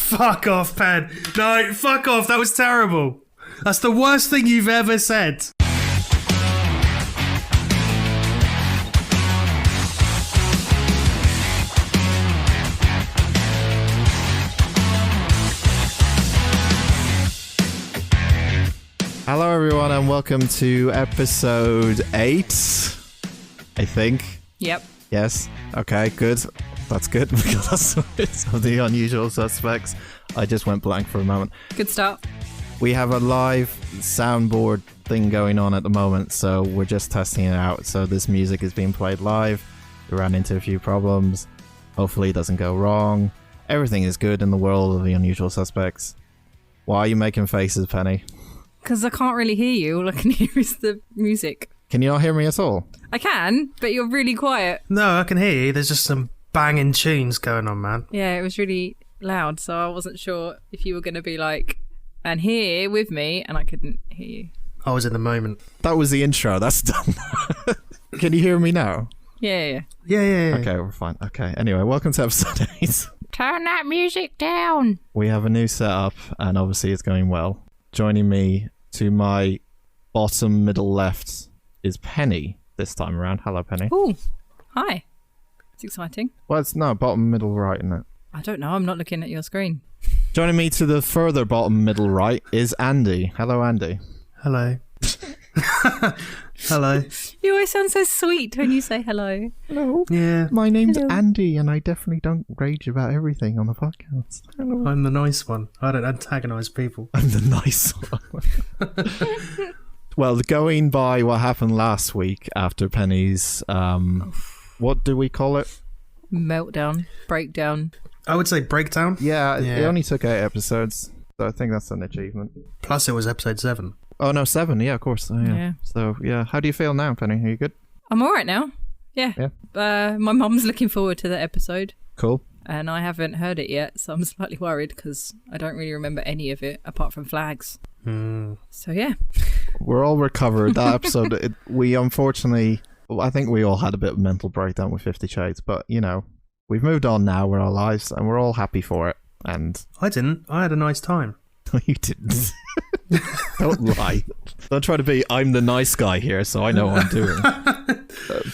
Fuck off, Pen. No, fuck off. That was terrible. That's the worst thing you've ever said. Hello everyone and welcome to episode 8, I think. Yep. Yes. Okay, good. That's good because it's of the unusual suspects. I just went blank for a moment. Good start. We have a live soundboard thing going on at the moment, so we're just testing it out. So this music is being played live. We ran into a few problems. Hopefully it doesn't go wrong. Everything is good in the world of the unusual suspects. Why are you making faces, Penny? Because I can't really hear you. All I can hear is the music. Can you not hear me at all? I can, but you're really quiet. No, I can hear you. There's just some banging tunes going on, man. Yeah, it was really loud, so I wasn't sure if you were going to be like, and here with me, and I couldn't hear you. I was in the moment. That was the intro. That's done. Can you hear me now? Yeah. Yeah. Okay, we're fine. Okay, anyway, welcome to episode 8. Turn that music down. We have a new setup, and obviously it's going well. Joining me to my bottom middle left is Penny this time around. Hello, Penny. Ooh, hi. It's exciting. Well, it's no bottom middle right, isn't it? I don't know. I'm not looking at your screen. Joining me to the further bottom middle right is Andy. Hello, Andy. Hello. Hello. You always sound so sweet when you say hello. Hello. Yeah. My name's Hello. Andy, and I definitely don't rage about everything on the podcast. Hello. I'm the nice one. I don't antagonise people. I'm the nice one. Well, going by what happened last week after Penny's, what do we call it? Meltdown. Breakdown. I would say breakdown. Yeah, it only took 8 episodes, so I think that's an achievement. Plus it was episode 7. Oh, no, 7, yeah, of course. Oh, yeah. Yeah. So, yeah, how do you feel now, Penny? Are you good? I'm all right now. Yeah. My mum's looking forward to the episode. Cool. And I haven't heard it yet, so I'm slightly worried because I don't really remember any of it apart from flags. So, yeah. We're all recovered. That episode, we unfortunately, I think we all had a bit of a mental breakdown with 50 Shades, but, you know, we've moved on now with our lives and we're all happy for it. And I didn't. I had a nice time. No, you didn't. Don't lie. Don't try to be, I'm the nice guy here, so I know what I'm doing.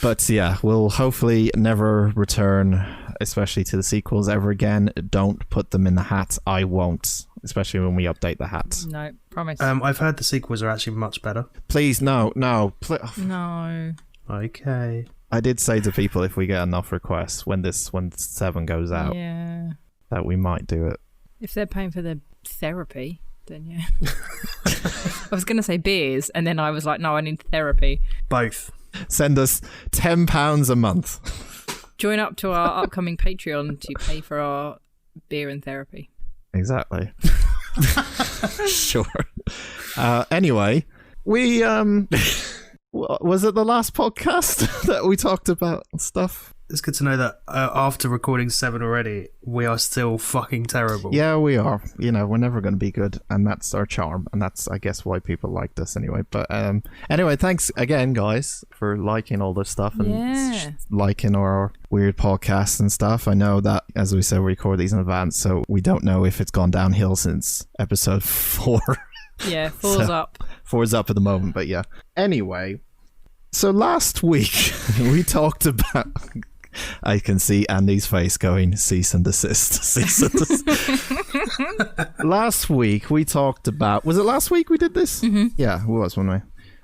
But yeah, we'll hopefully never return, especially to the sequels ever again. Don't put them in the hat. I won't, especially when we update the hat. No, promise. I've heard the sequels are actually much better. Please, no. No. Okay. I did say to people if we get enough requests when 7 goes out, that we might do it. If they're paying for their therapy, then yeah. I was going to say beers, and then I was like, no, I need therapy. Both. Send us £10 a month. Join up to our upcoming Patreon to pay for our beer and therapy. Exactly. Sure. Anyway, we was it the last podcast that we talked about stuff? It's good to know that after recording 7 already, we are still fucking terrible. Yeah, we are. You know, we're never going to be good, and that's our charm, and that's, I guess, why people liked us anyway. But anyway, thanks again, guys, for liking all this stuff and liking our weird podcasts and stuff. I know that, as we said, we record these in advance, so we don't know if it's gone downhill since episode 4. Yeah, 4's up. 4's up at the moment, but yeah. Anyway, so last week we talked about... I can see Andy's face going, cease and desist. Cease and desist. Last week we talked about... Was it last week we did this? Mm-hmm. Yeah, it was, wasn't we?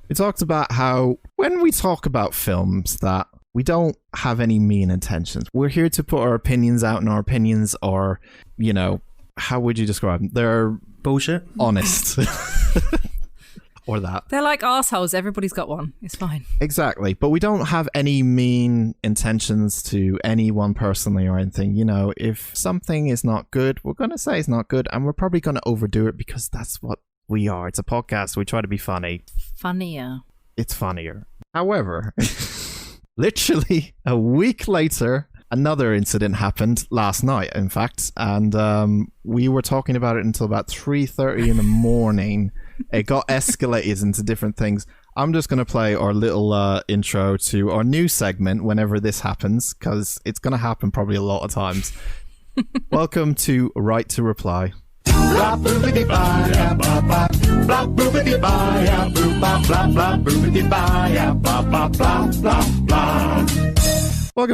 We talked about how when we talk about films that we don't have any mean intentions. We're here to put our opinions out, and our opinions are, you know, how would you describe them? They're bullshit. Honest. Or that. They're like arseholes. Everybody's got one. It's fine. Exactly. But we don't have any mean intentions to anyone personally or anything. You know, if something is not good, we're going to say it's not good, and we're probably going to overdo it because that's what we are. It's a podcast. We try to be funny. Funnier. It's funnier. However, literally a week later, another incident happened last night, in fact, and we were talking about it until about 3:30 in the morning. It got escalated into different things. I'm just going to play our little intro to our new segment whenever this happens, because it's going to happen probably a lot of times. Welcome to Right to Reply. Welcome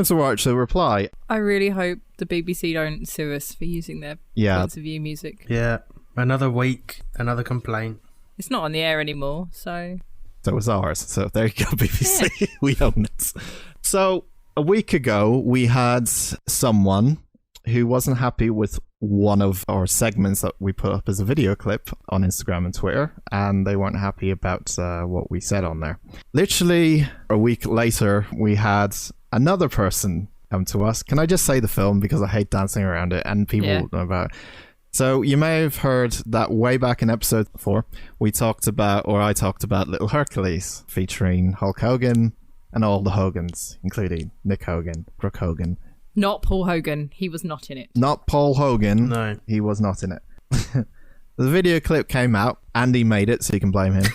to Right to Reply. I really hope the BBC don't sue us for using their points of view music. Yeah, another week, another complaint. It's not on the air anymore, so... So it's ours. So there you go, BBC. Yeah. We own it. So a week ago, we had someone who wasn't happy with one of our segments that we put up as a video clip on Instagram and Twitter, and they weren't happy about what we said on there. Literally a week later, we had another person come to us. Can I just say the film, because I hate dancing around it and people know about it. So you may have heard that way back in episode 4, I talked about Little Hercules, featuring Hulk Hogan and all the Hogans, including Nick Hogan, Brooke Hogan. Not Paul Hogan. He was not in it. Not Paul Hogan. No. He was not in it. The video clip came out. Andy made it, so you can blame him.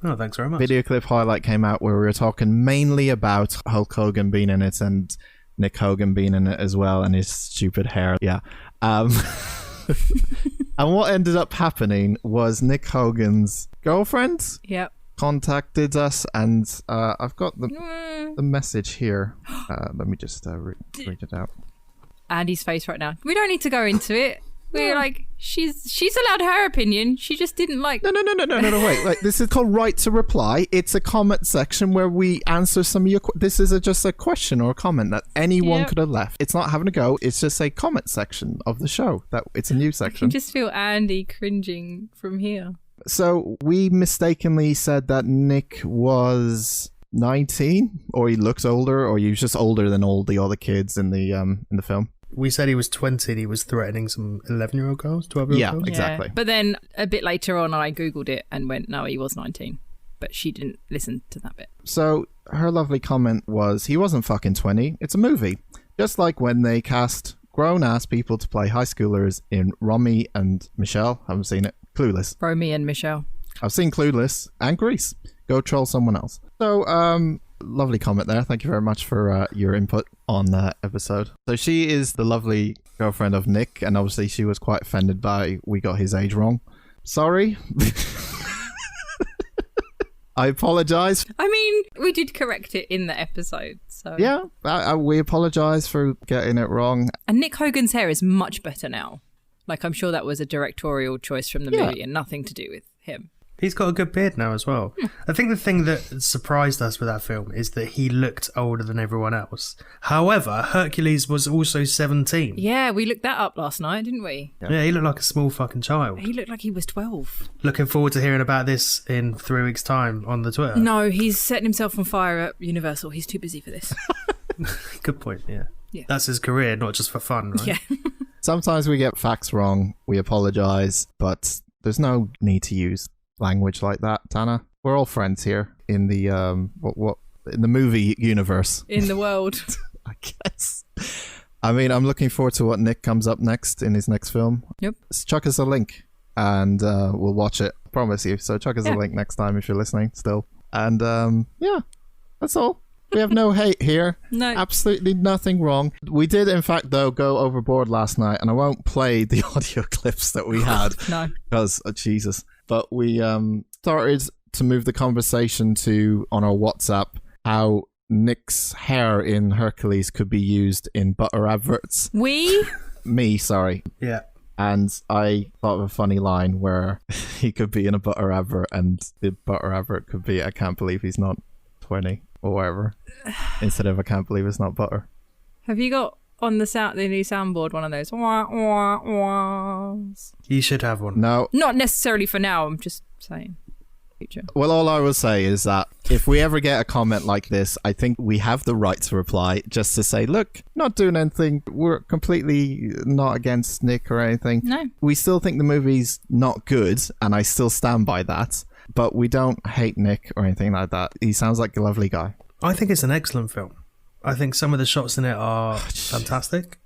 Oh, thanks very much. Video clip highlight came out where we were talking mainly about Hulk Hogan being in it and Nick Hogan being in it as well, and his stupid hair. Yeah. And what ended up happening was Nick Hogan's girlfriend contacted us, and I've got the message here. Let me just read it out. Andy's face right now. We don't need to go into it. We're like, she's allowed her opinion. She just didn't like... No, wait. Like, this is called Right to Reply. It's a comment section where we answer some of your... This is just a question or a comment that anyone could have left. It's not having a go. It's just a comment section of the show. It's a new section. I can just feel Andy cringing from here. So we mistakenly said that Nick was 19, or he looks older, or he was just older than all the other kids in the film. We said he was 20 and he was threatening some 11-year-old girls, 12-year-old girls. Yeah, exactly. But then a bit later on, I Googled it and went, no, he was 19. But she didn't listen to that bit. So her lovely comment was, he wasn't fucking 20. It's a movie. Just like when they cast grown-ass people to play high schoolers in Romy and Michelle. Haven't seen it. Clueless. Romy and Michelle. I've seen Clueless and Grease. Go troll someone else. So, lovely comment there. Thank you very much for your input on that episode. So she is the lovely girlfriend of Nick, and obviously she was quite offended by we got his age wrong. Sorry. I apologize. I mean, we did correct it in the episode, so... Yeah, we apologize for getting it wrong. And Nick Hogan's hair is much better now. Like, I'm sure that was a directorial choice from the movie and nothing to do with him. He's got a good beard now as well. I think the thing that surprised us with that film is that he looked older than everyone else. However, Hercules was also 17. Yeah, we looked that up last night, didn't we? Yeah, he looked like a small fucking child. He looked like he was 12. Looking forward to hearing about this in 3 weeks' time on the Twitter. No, he's setting himself on fire at Universal. He's too busy for this. Good point, yeah. That's his career, not just for fun, right? Yeah. Sometimes we get facts wrong. We apologize, but there's no need to use language like that, Tana. We're all friends here in the in the movie universe. In the world. I guess. I mean, I'm looking forward to what Nick comes up next in his next film. Yep. Chuck us a link and we'll watch it. I promise you. So chuck us a link next time if you're listening still. And that's all. We have no hate here. No. Absolutely nothing wrong. We did, in fact, though, go overboard last night, and I won't play the audio clips that we had. No. Because, Jesus. But we started to move the conversation to, on our WhatsApp, how Nick's hair in Hercules could be used in butter adverts. Me, sorry. Yeah. And I thought of a funny line where he could be in a butter advert, and the butter advert could be, I can't believe he's not 20. Or whatever, instead of I can't believe it's not butter. Have you got on the new soundboard one of those wah, wah, wahs? You should have one. No. Not necessarily for now, I'm just saying. Future. Well, all I will say is that if we ever get a comment like this, I think we have the right to reply, just to say, look, not doing anything. We're completely not against Nick or anything. No. We still think the movie's not good, and I still stand by that. But we don't hate Nick or anything like that. He sounds like a lovely guy. I think it's an excellent film. I think some of the shots in it are fantastic.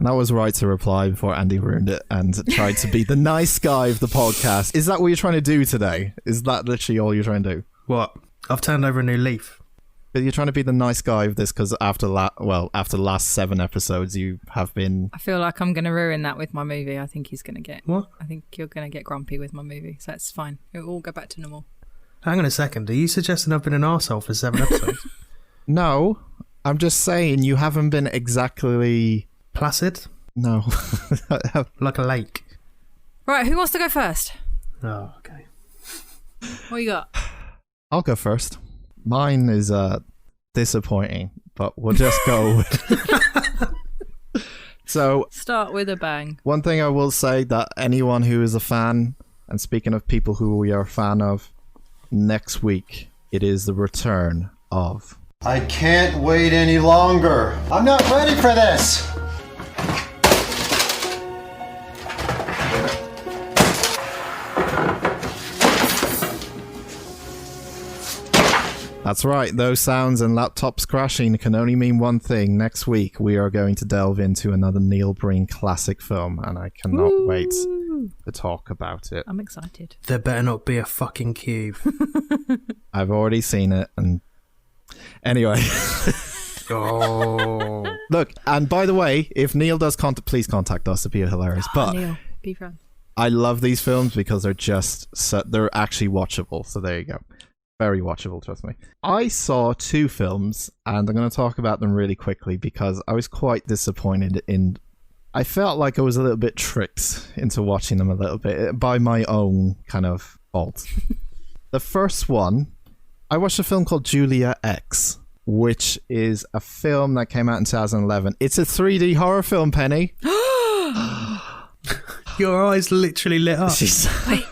And that was right to reply before Andy ruined it and tried to be the nice guy of the podcast. Is that what you're trying to do today? Is that literally all you're trying to do? What? I've turned over a new leaf. But you're trying to be the nice guy of this because after the last 7 episodes, you have been... I feel like I'm going to ruin that with my movie. I think he's going to get... What? I think you're going to get grumpy with my movie, so that's fine. It'll all go back to normal. Hang on a second. Are you suggesting I've been an arsehole for 7 episodes? No, I'm just saying you haven't been exactly... Placid? No. Like a lake. Right, who wants to go first? Oh, okay. What you got? I'll go first. Mine is disappointing, but we'll just go with... So, start with a bang. One thing I will say that anyone who is a fan, and speaking of people who we are a fan of, next week it is the return of... I can't wait any longer. I'm not ready for this. That's right, those sounds and laptops crashing can only mean one thing. Next week, we are going to delve into another Neil Breen classic film, and I cannot wait to talk about it. I'm excited. There better not be a fucking cube. I've already seen it, and anyway. Oh. Look, and by the way, if Neil does please contact us. It'd be hilarious. But Neil, be friends. I love these films because they're actually watchable. So there you go. Very watchable, trust me. I saw 2 films, and I'm going to talk about them really quickly because I was quite disappointed in... I felt like I was a little bit tricked into watching them a little bit by my own kind of fault. The first one, I watched a film called Julia X, which is a film that came out in 2011. It's a 3D horror film, Penny. Your eyes literally lit up. Wait.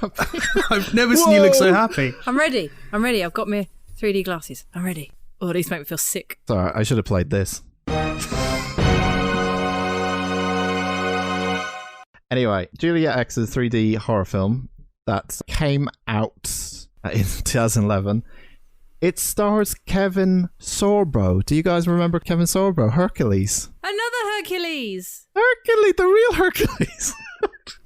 I've never seen you look so happy. I'm ready. I've got my 3D glasses. I'm ready. Oh, these make me feel sick. Sorry, I should have played this. Anyway, Julia X is a 3D horror film that came out in 2011. It stars Kevin Sorbo. Do you guys remember Kevin Sorbo? Hercules. Another Hercules. Hercules, the real Hercules.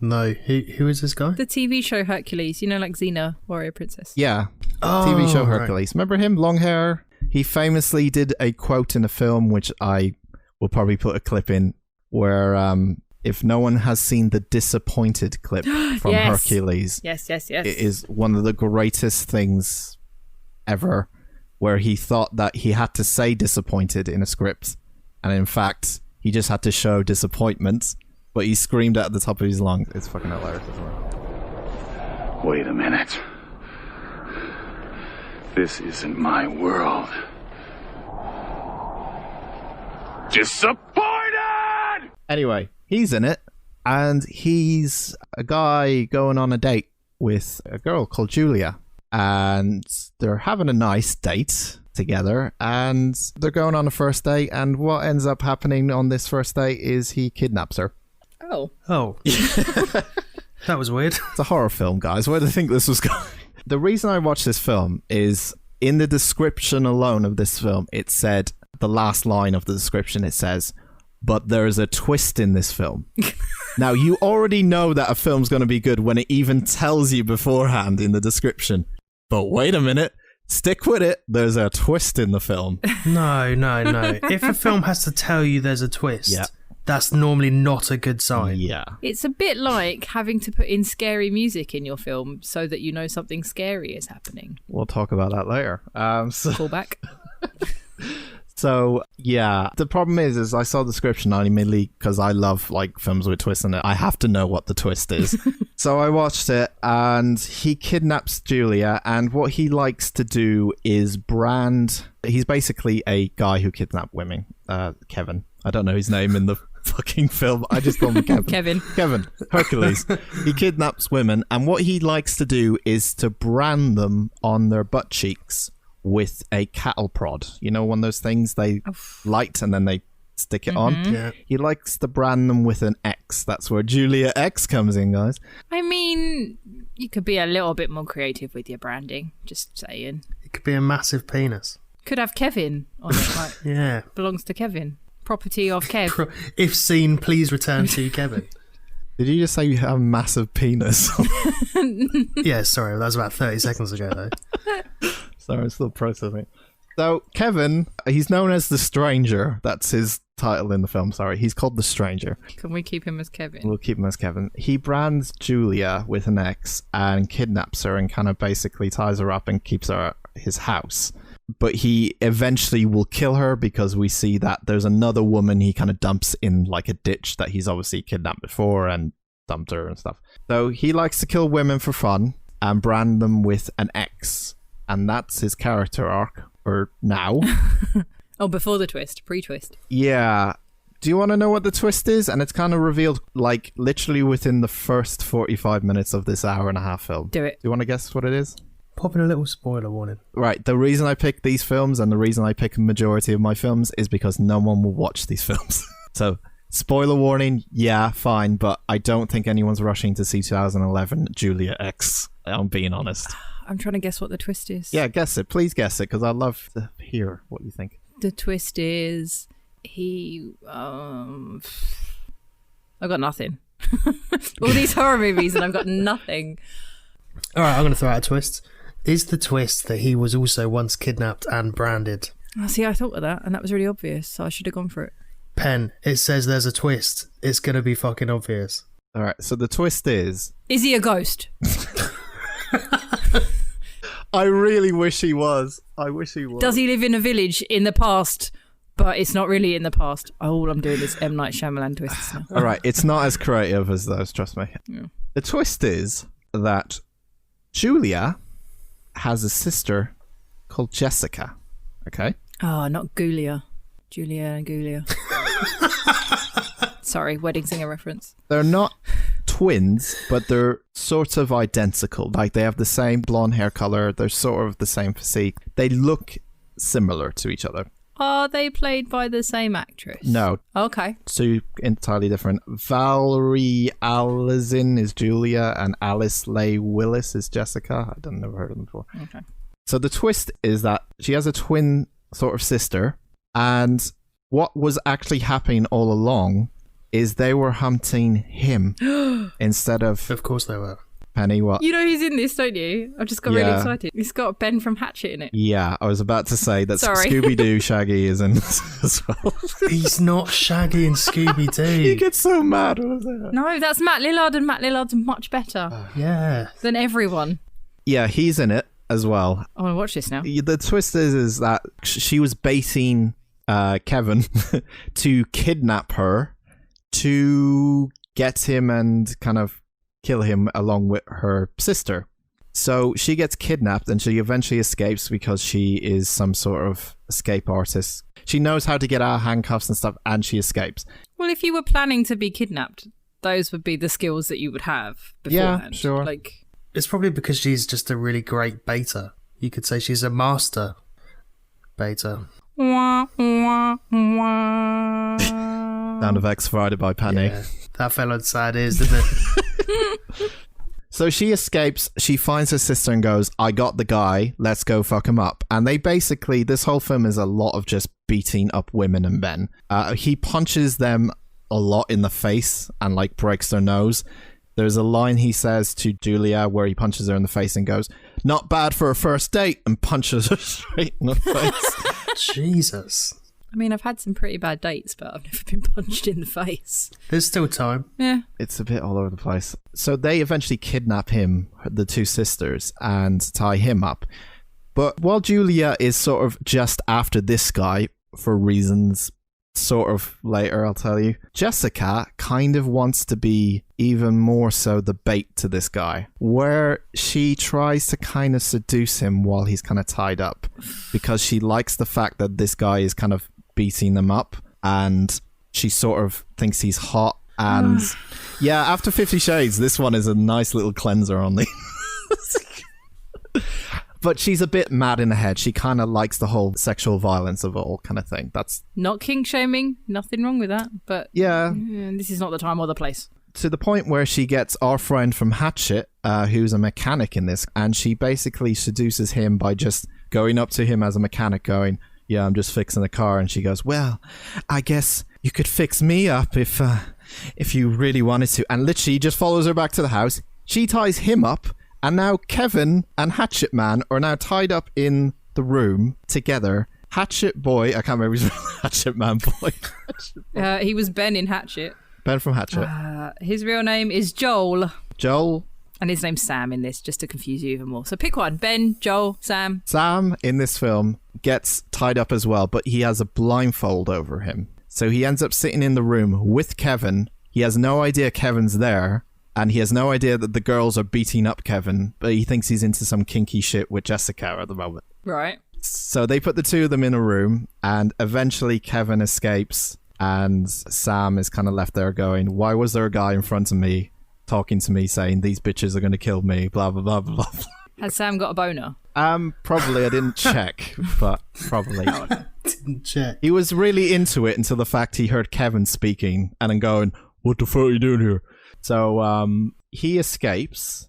No, who is this guy? The TV show Hercules. You know, like Xena, Warrior Princess. Yeah. Oh, TV show right. Hercules. Remember him? Long hair. He famously did a quote in a film, which I will probably put a clip in, where if no one has seen the disappointed clip from Yes. Hercules, Yes. it is one of the greatest things ever, where he thought that he had to say disappointed in a script, and in fact, he just had to show disappointment, but he screamed at the top of his lungs. It's fucking hilarious as well. Wait a minute. This isn't my world. Disappointed! Anyway, he's in it, and he's a guy going on a date with a girl called Julia, and they're having a nice date together, and they're going on a first date, and what ends up happening on this first date is he kidnaps her. Oh. Oh. That was weird. It's a horror film, guys. Where do you think this was going? The reason I watched this film is in the description alone of this film, it said, the last line of the description, it says, but there's a twist in this film. Now, you already know that a film's going to be good when it even tells you beforehand in the description. But wait a minute. Stick with it. There's a twist in the film. No. If a film has to tell you there's a twist, Yeah. that's normally not a good sign. Yeah. It's a bit like having to put in scary music in your film so that you know something scary is happening. We'll talk about that later. Callback. So, yeah. The problem is I saw the description and immediately, because I love like films with twists in it, I have to know what the twist is. So I watched it, and he kidnaps Julia, and what he likes to do is brand... He's basically a guy who kidnapped women. Kevin. I don't know his name in the fucking film. I just call him Kevin. Kevin. Hercules. He kidnaps women, and what he likes to do is to brand them on their butt cheeks with a cattle prod. You know, one of those things they light and then they stick it on? Yeah. He likes to brand them with an X. That's where Julia X comes in, guys. I mean, you could be a little bit more creative with your branding. Just saying. It could be a massive penis. Could have Kevin on it. Like, Yeah. belongs to Kevin. property of Kev. If seen, please return to Kevin. Did you just say you have a massive penis? Yeah, sorry, that was about 30 seconds ago, though. Sorry, I'm still processing. So, Kevin, he's known as the Stranger. That's his title in the film, sorry. He's called the Stranger. Can we keep him as Kevin? We'll keep him as Kevin. He brands Julia with an X and kidnaps her and kind of basically ties her up and keeps her at his house. But he eventually will kill her because we see that there's another woman he kind of dumps in like a ditch that he's obviously kidnapped before and dumped her and stuff. So he likes to kill women for fun and brand them with an X. And that's his character arc, or now. Oh, before the twist, pre-twist. Yeah. Do you want to know what the twist is? And it's kind of revealed like literally within the first 45 minutes of this hour-and-a-half film. Do it. Do you want to guess what it is? Pop in a little spoiler warning. Right, the reason I pick these films and the reason I pick a majority of my films is because no one will watch these films. So, spoiler warning, yeah, fine, but I don't think anyone's rushing to see 2011 Julia X. I'm being honest. I'm trying to guess what the twist is. Yeah, guess it. Please guess it, because I'd love to hear what you think. The twist is he... I've got nothing. All these horror movies and I've got nothing. Alright, I'm going to throw out a twist. Is the twist that he was also once kidnapped and branded? Oh, see, I thought of that and that was really obvious, so I should have gone for it. Pen, it says there's a twist. It's going to be fucking obvious. Alright, so the twist is... Is he a ghost? I really wish he was. I wish he was. Does he live in a village in the past, but it's not really in the past? All I'm doing is M. Night Shyamalan twists now. Alright, it's not as creative as those, trust me. Yeah. The twist is that Julia has a sister called Jessica. Okay? Oh, not Gulia. Julia and Gulia. Sorry, wedding singer reference. They're not twins, but they're sort of identical. Like, they have the same blonde hair color. They're sort of the same physique. They look similar to each other. Are they played by the same actress? No. Okay. Two entirely different. Valerie Allison is Julia and Alice Leigh Willis is Jessica. I don't never heard of them before. Okay. So the twist is that she has a twin sort of sister, and what was actually happening all along is they were hunting him instead of... Of course they were. Penny, what? You know he's in this, don't you? I just got really excited. He's got Ben from Hatchet in it. Yeah, I was about to say that Sorry. Scooby-Doo Shaggy is in as well. He's not Shaggy and Scooby-Doo. You get so mad. What was that? No, that's Matt Lillard, and Matt Lillard's much better Yeah. than everyone. Yeah, he's in it as well. I want to watch this now. The twist is that she was baiting Kevin to kidnap her to get him and kind of kill him along with her sister. So she gets kidnapped and she eventually escapes because she is some sort of escape artist. She knows how to get out of handcuffs and stuff, and she escapes. Well, if you were planning to be kidnapped, those would be the skills that you would have beforehand. Yeah, sure. Like, It's probably because she's just a really great baiter. You could say she's a master baiter. wah, wah, wah. Sound effects provided by Penny. Yeah. That fell on sad ears, didn't it? So she escapes, she finds her sister and goes, I got the guy, let's go fuck him up. And they basically, this whole film is a lot of just beating up women and men. He punches them a lot in the face and like breaks their nose. There's a line he says to Julia where he punches her in the face and goes, not bad for a first date, and punches her straight in the face. Jesus. I mean, I've had some pretty bad dates, but I've never been punched in the face. There's still time. Yeah. It's a bit all over the place. So they eventually kidnap him, the two sisters, and tie him up. But while Julia is sort of just after this guy, for reasons sort of later, I'll tell you, Jessica kind of wants to be even more so the bait to this guy, where she tries to kind of seduce him while he's kind of tied up, because she likes the fact that this guy is kind of beating them up, and she sort of thinks he's hot. And yeah, after 50 Shades, this one is a nice little cleanser on the but she's a bit mad in the head. She kind of likes the whole sexual violence of it all kind of thing. That's Not kink shaming, nothing wrong with that, but yeah, this is not the time or the place. to the point where she gets our friend from Hatchet, who's a mechanic in this, and she basically seduces him by just going up to him as a mechanic going, yeah, I'm just fixing the car. And she goes, well, I guess you could fix me up if you really wanted to. And literally just follows her back to the house. She ties him up. And now Kevin and Hatchet Man are now tied up in the room together. Hatchet Boy, I can't remember his real Hatchet Man boy. He was Ben in Hatchet. Ben from Hatchet. His real name is Joel. Joel. And his name's Sam in this, just to confuse you even more. So pick one. Ben, Joel, Sam. Sam, in this film, gets tied up as well, but he has a blindfold over him. So he ends up sitting in the room with Kevin. He has no idea Kevin's there. And he has no idea that the girls are beating up Kevin, but he thinks he's into some kinky shit with Jessica at the moment. Right. So they put the two of them in a room, and eventually Kevin escapes, and Sam is kind of left there going, why was there a guy in front of me talking to me saying these bitches are going to kill me, blah, blah, blah, blah, blah. Has Sam got a boner? Probably. I didn't check, but probably. Didn't check. He was really into it until the fact he heard Kevin speaking and then going, what the fuck are you doing here? So he escapes,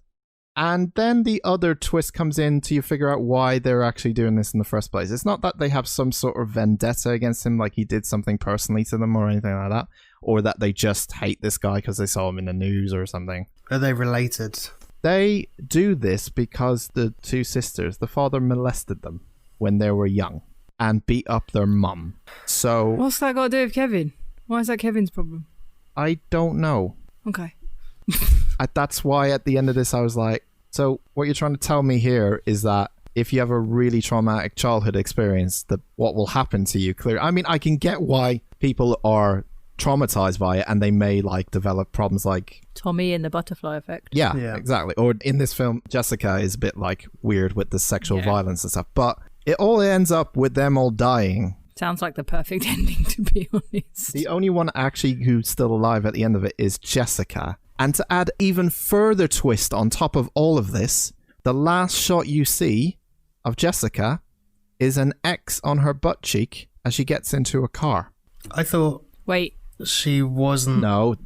and then the other twist comes in to you figure out why they're actually doing this in the first place. It's not that they have some sort of vendetta against him, like he did something personally to them or anything like that, or that they just hate this guy because they saw him in the news or something. Are they related? They do this because the two sisters, the father molested them when they were young and beat up their mum. So What's that got to do with Kevin? Why is that Kevin's problem? I don't know. Okay. That's why at the end of this I was like, so what you're trying to tell me here is that if you have a really traumatic childhood experience, that what will happen to you clearly. I mean, I can get why people are traumatized by it and they may like develop problems like Tommy and the butterfly effect. yeah, exactly. Or in this film, Jessica is a bit like weird with the sexual violence and stuff, but it all ends up with them all dying. Sounds like the perfect ending, to be honest. The only one actually who's still alive at the end of it is Jessica. And to add even further twist on top of all of this, the last shot you see of Jessica is an X on her butt cheek as she gets into a car. I thought Wait. she wasn't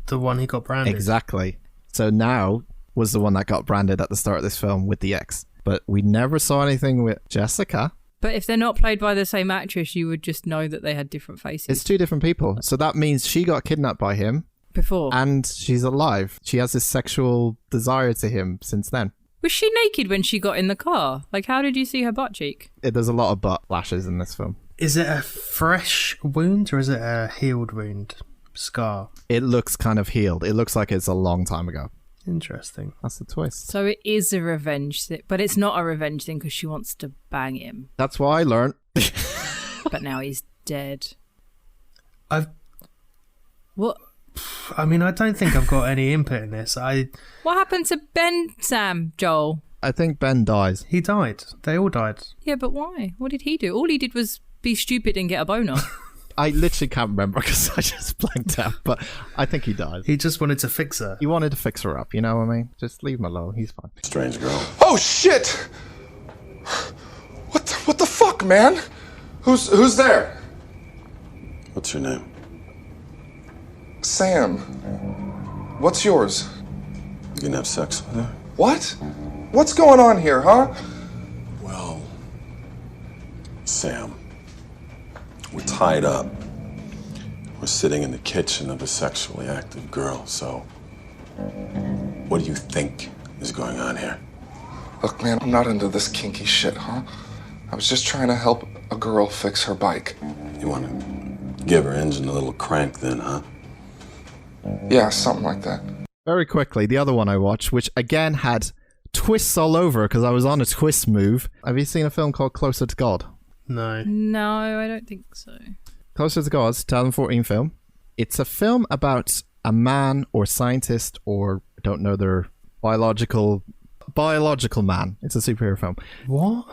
the one who got branded. Exactly. So now was the one that got branded at the start of this film with the X. But we never saw anything with Jessica. But if they're not played by the same actress, you would just know that they had different faces. It's two different people. So that means she got kidnapped by him. Before. And she's alive. She has this sexual desire to him since then. Was she naked when she got in the car? Like, how did you see her butt cheek? There's a lot of butt flashes in this film. Is it a fresh wound or is it a healed wound? Scar? It looks kind of healed. It looks like it's a long time ago. Interesting. That's the twist. So it is a revenge thing, but it's not a revenge thing because she wants to bang him. That's what I learned. But now he's dead. What? I mean, I don't think I've got any input in this. What happened to Ben, Sam, Joel? I think Ben dies. He died. They all died. Yeah, but why? What did he do? All he did was be stupid and get a boner. I literally can't remember because I just blanked out, but I think he died. He just wanted to fix her. He wanted to fix her up, you know what I mean? Just leave him alone. He's fine. Strange girl. Oh shit! What the fuck, man? Who's there? What's your name? Sam. What's yours? You can have sex with her? What? What's going on here, huh? Well, Sam, we're tied up. We're sitting in the kitchen of a sexually active girl, so what do you think is going on here? Look, man, I'm not into this kinky shit, huh? I was just trying to help a girl fix her bike. You want to give her engine a little crank then, huh? Yeah, something like that. Very quickly, the other one I watched, which again had twists all over because I was on a twist move. Have you seen a film called Closer to God? No. No, I don't think so. Closer to God, 2014 film. It's a film about a man or scientist or I don't know their biological man. It's a superhero film. What?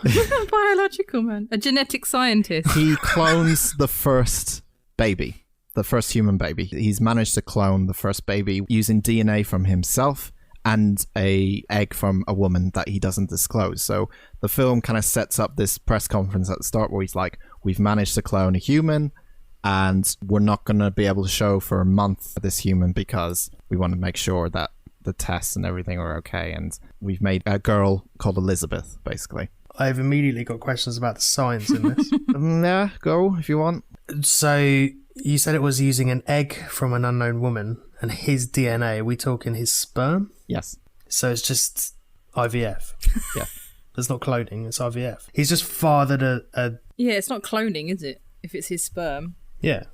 Biological man. A genetic scientist. He clones the first baby. The first human baby. He's managed to clone the first baby using DNA from himself and a egg from a woman that he doesn't disclose. So the film kind of sets up this press conference at the start where he's like, we've managed to clone a human and we're not going to be able to show for a month this human because we want to make sure that the tests and everything are okay. And we've made a girl called Elizabeth, basically. I've immediately got questions about the science in this. Yeah, go if you want. So you said it was using an egg from an unknown woman and his DNA. Are we talking his sperm? Yes. So it's just IVF. Yeah. It's not cloning, it's IVF. He's just fathered a... Yeah, it's not cloning, is it? If it's his sperm. Yeah.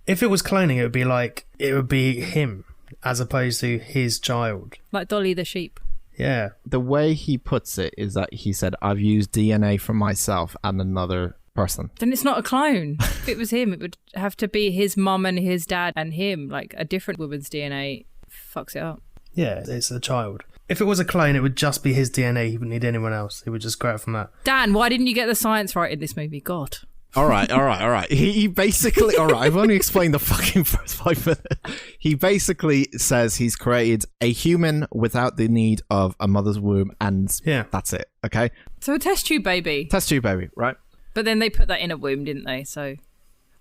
If it was cloning, it would be him as opposed to his child. Like Dolly the sheep. Yeah. The way he puts it is that he said, I've used DNA from myself and another person. Then it's not a clone. If it was him, it would have to be his mum and his dad and him. Like a different woman's DNA fucks it up. Yeah, it's a child. If it was a clone, it would just be his DNA. He wouldn't need anyone else. He would just grow it from that. Dan, why didn't you get the science right in this movie? God. All right. He basically, all right, I've only explained the fucking first 5 minutes. He basically says he's created a human without the need of a mother's womb, and that's it, okay? So a test tube baby. Test tube baby, right? But then they put that in a womb, didn't they? So,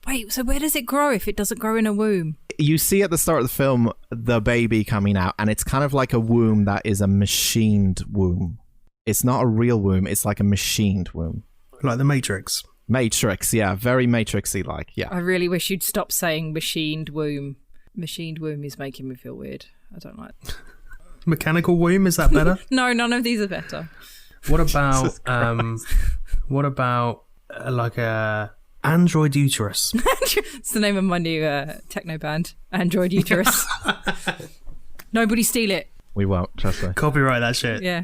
wait, so where does it grow if it doesn't grow in a womb? You see at the start of the film the baby coming out, and it's kind of like a womb that is a machined womb. It's not a real womb, it's like a machined womb. Like the Matrix. Matrix, yeah, very Matrixy like, yeah. I really wish you'd stop saying machined womb. Machined womb is making me feel weird. I don't like it. Mechanical womb, is that better? No, none of these are better. What about like a Android uterus? It's the name of my new techno band, Android Uterus. Nobody steal it. We won't, trust me. Copyright that shit. Yeah.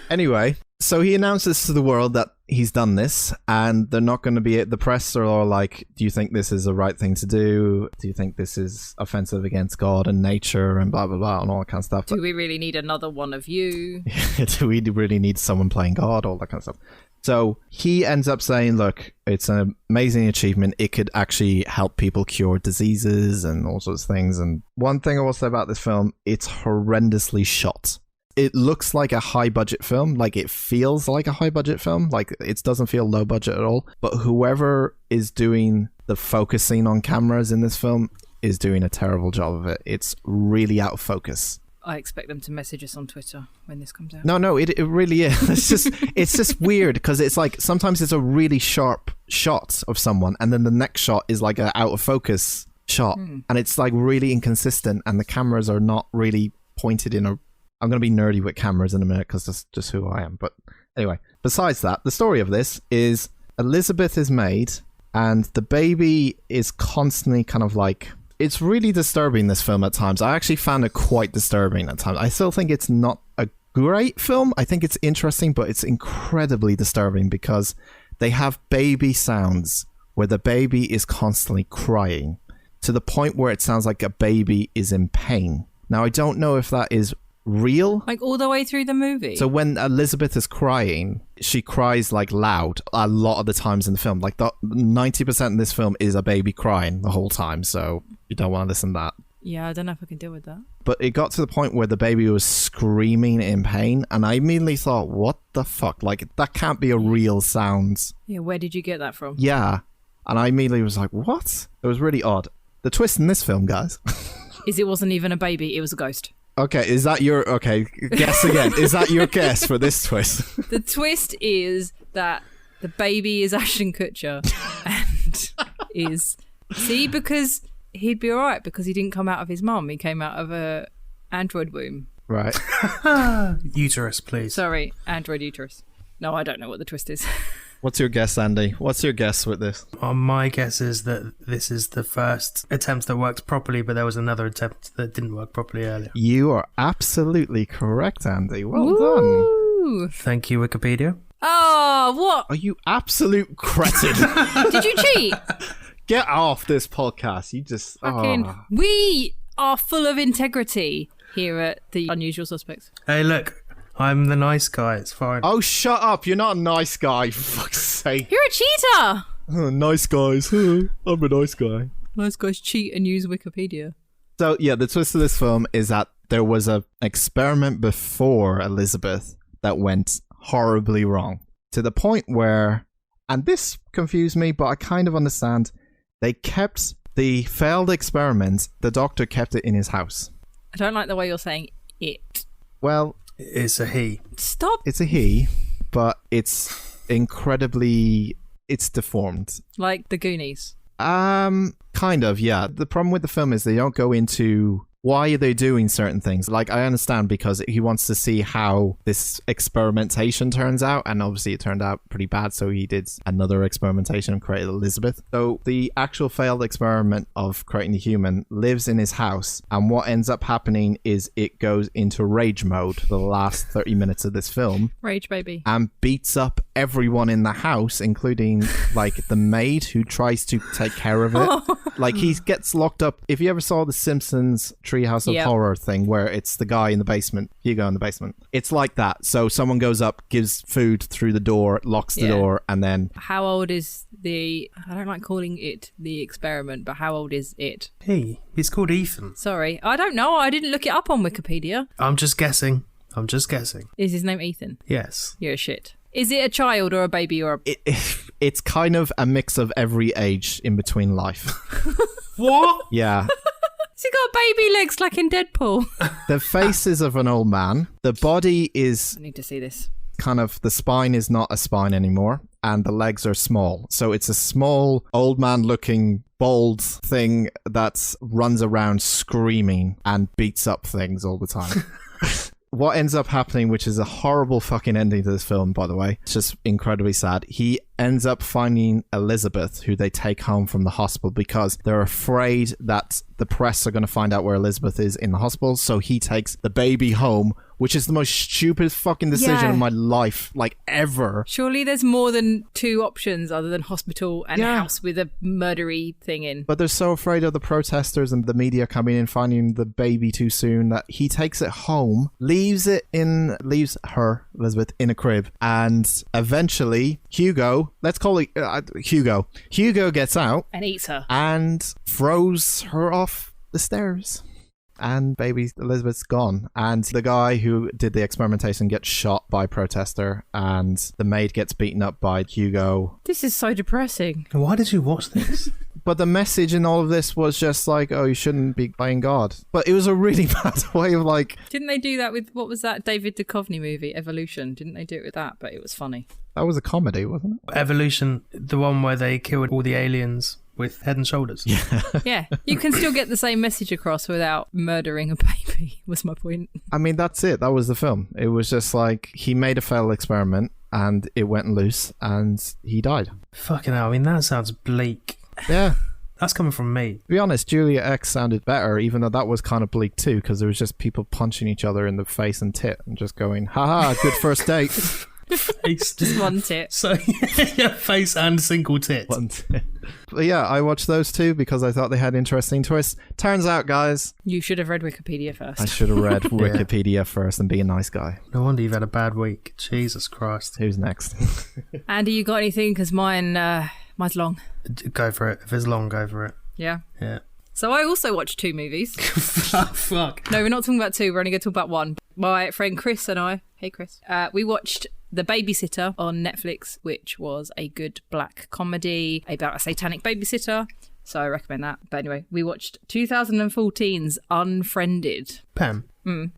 Anyway, so he announces to the world that he's done this, and they're not going to be... The press are all like, do you think this is the right thing to do? Do you think this is offensive against God and nature and blah, blah, blah, and all that kind of stuff? Do we really need another one of you? Do we really need someone playing God? All that kind of stuff. So he ends up saying, look, it's an amazing achievement. It could actually help people cure diseases and all sorts of things. And one thing I will say about this film, it's horrendously shot. It looks like a high budget film. Like it feels like a high budget film. Like it doesn't feel low budget at all. But whoever is doing the focusing on cameras in this film is doing a terrible job of it. It's really out of focus. I expect them to message us on Twitter when this comes out. No, it really is. It's just weird because it's like sometimes it's a really sharp shot of someone and then the next shot is like an out of focus shot and it's like really inconsistent and the cameras are not really pointed in a... I'm going to be nerdy with cameras in a minute because that's just who I am. But anyway, besides that, the story of this is Elizabeth is made and the baby is constantly kind of like... It's really disturbing, this film, at times. I actually found it quite disturbing at times. I still think it's not a great film. I think it's interesting, but it's incredibly disturbing because they have baby sounds where the baby is constantly crying to the point where it sounds like a baby is in pain. Now, I don't know if that is real. Like all the way through the movie? So when Elizabeth is crying, she cries like loud a lot of the times in the film. Like 90% in this film is a baby crying the whole time, so you don't want to listen to that. Yeah, I don't know if I can deal with that. But it got to the point where the baby was screaming in pain, and I immediately thought, what the fuck? Like, that can't be a real sound. Yeah, where did you get that from? Yeah. And I immediately was like, what? It was really odd. The twist in this film, guys... is it wasn't even a baby, it was a ghost. Okay, is that your... Okay, guess again. Is that your guess for this twist? The twist is that the baby is Ashton Kutcher and is... See, because he'd be alright because he didn't come out of his mum. He came out of a android womb. Right. Uterus, please. Sorry, android uterus. No, I don't know what the twist is. What's your guess, Andy? What's your guess with this? My guess is that this is the first attempt that worked properly, but there was another attempt that didn't work properly earlier. You are absolutely correct, Andy. Well Woo! done. Thank you, Wikipedia. Oh, what? Are you absolute cretin? Did you cheat? Get off this podcast. You just... Fucking, we are full of integrity here at the Unusual Suspects. Hey, look. I'm the nice guy. It's fine. Oh, shut up. You're not a nice guy, for fuck's sake. You're a cheater. Oh, nice guys. I'm a nice guy. Nice guys cheat and use Wikipedia. So, yeah, the twist of this film is that there was an experiment before Elizabeth that went horribly wrong. To the point where, and this confused me, but I kind of understand, they kept the failed experiment, the doctor kept it in his house. I don't like the way you're saying it. Well... It's a he. Stop. It's a he, but it's incredibly... It's deformed. Like the Goonies. Kind of, yeah. The problem with the film is they don't go into why are they doing certain things. Like, I understand because he wants to see how this experimentation turns out, and obviously it turned out pretty bad, so he did another experimentation and created Elizabeth. So the actual failed experiment of creating the human lives in his house, and what ends up happening is it goes into rage mode for the last 30 minutes of this film. Rage baby. And beats up everyone in the house, including like the maid who tries to take care of it. Like, he gets locked up. If you ever saw the Simpsons Treehouse of Horror thing where it's the guy in the basement, Hugo in the basement, it's like that. So someone goes up, gives food through the door, locks the door, and then... How old is I don't like calling it the experiment, but how old is it? He's called Ethan. Sorry, I don't know. I didn't look it up on Wikipedia. I'm just guessing. Is his name Ethan? Yes. You're a shit. Is it a child or a baby or a... It's kind of a mix of every age in between life. What? Yeah. Has he got baby legs like in Deadpool? The face is of an old man. The body is... I need to see this. Kind of, the spine is not a spine anymore, and the legs are small. So it's a small, old man looking, bald thing that runs around screaming and beats up things all the time. What ends up happening, which is a horrible fucking ending to this film, by the way, it's just incredibly sad. He ends up finding Elizabeth, who they take home from the hospital because they're afraid that the press are going to find out where Elizabeth is in the hospital. So he takes the baby home, which is the most stupid fucking decision of my life, like, ever. Surely there's more than two options other than hospital and house with a murdery thing in. But they're so afraid of the protesters and the media coming in, finding the baby too soon, that he takes it home, leaves her, Elizabeth, in a crib, and eventually Hugo, let's call it Hugo gets out and eats her and throws her off the stairs. And baby Elizabeth's gone. And the guy who did the experimentation gets shot by a protester, and the maid gets beaten up by Hugo. This is so depressing. Why did you watch this? But the message in all of this was just like, oh, you shouldn't be playing God. But it was a really bad way of like... Didn't they do that with, what was that David Duchovny movie, Evolution? Didn't they do it with that? But it was funny. That was a comedy, wasn't it? Evolution, the one where they killed all the aliens with Head and Shoulders. Yeah, you can still get the same message across without murdering a baby, was my point. I mean, that's it. That was the film. It was just like, he made a failed experiment and it went loose and he died. Fucking hell, I mean, that sounds bleak. Yeah. That's coming from me. To be honest, Julia X sounded better, even though that was kind of bleak too, because there was just people punching each other in the face and tit and just going, haha, good first date. Face. Just one tit. So, yeah, face and single tit. One tit. But yeah, I watched those two because I thought they had interesting twists. Turns out, guys... You should have read Wikipedia first. I should have read Wikipedia first and be a nice guy. No wonder you've had a bad week. Jesus Christ. Who's next? Andy, you got anything? Because mine's long. Go for it. If it's long, go for it. Yeah? Yeah. So I also watched two movies. Fuck. No, we're not talking about two. We're only going to talk about one. My friend Chris and I, hey Chris, we watched The Babysitter on Netflix, which was a good black comedy about a satanic babysitter. So I recommend that. But anyway, we watched 2014's Unfriended. Pam,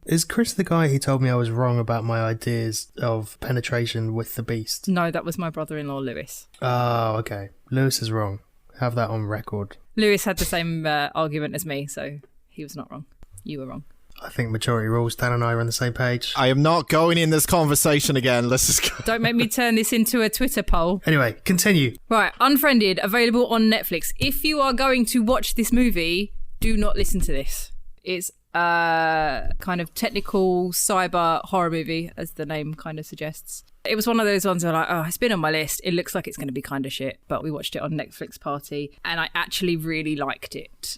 is Chris the guy who told me I was wrong about my ideas of penetration with the beast? No, that was my brother-in-law, Lewis. Oh, okay. Lewis is wrong. Have that on record. Lewis had the same argument as me, so he was not wrong. You were wrong. I think majority rules. Dan and I are on the same page. I am not going in this conversation again. Let's just go. Don't make me turn this into a Twitter poll. Anyway, continue. Right, Unfriended, available on Netflix. If you are going to watch this movie, do not listen to this. It's a kind of technical cyber horror movie, as the name kind of suggests. It was one of those ones where like, oh, it's been on my list. It looks like it's going to be kind of shit, but we watched it on Netflix Party, and I actually really liked it.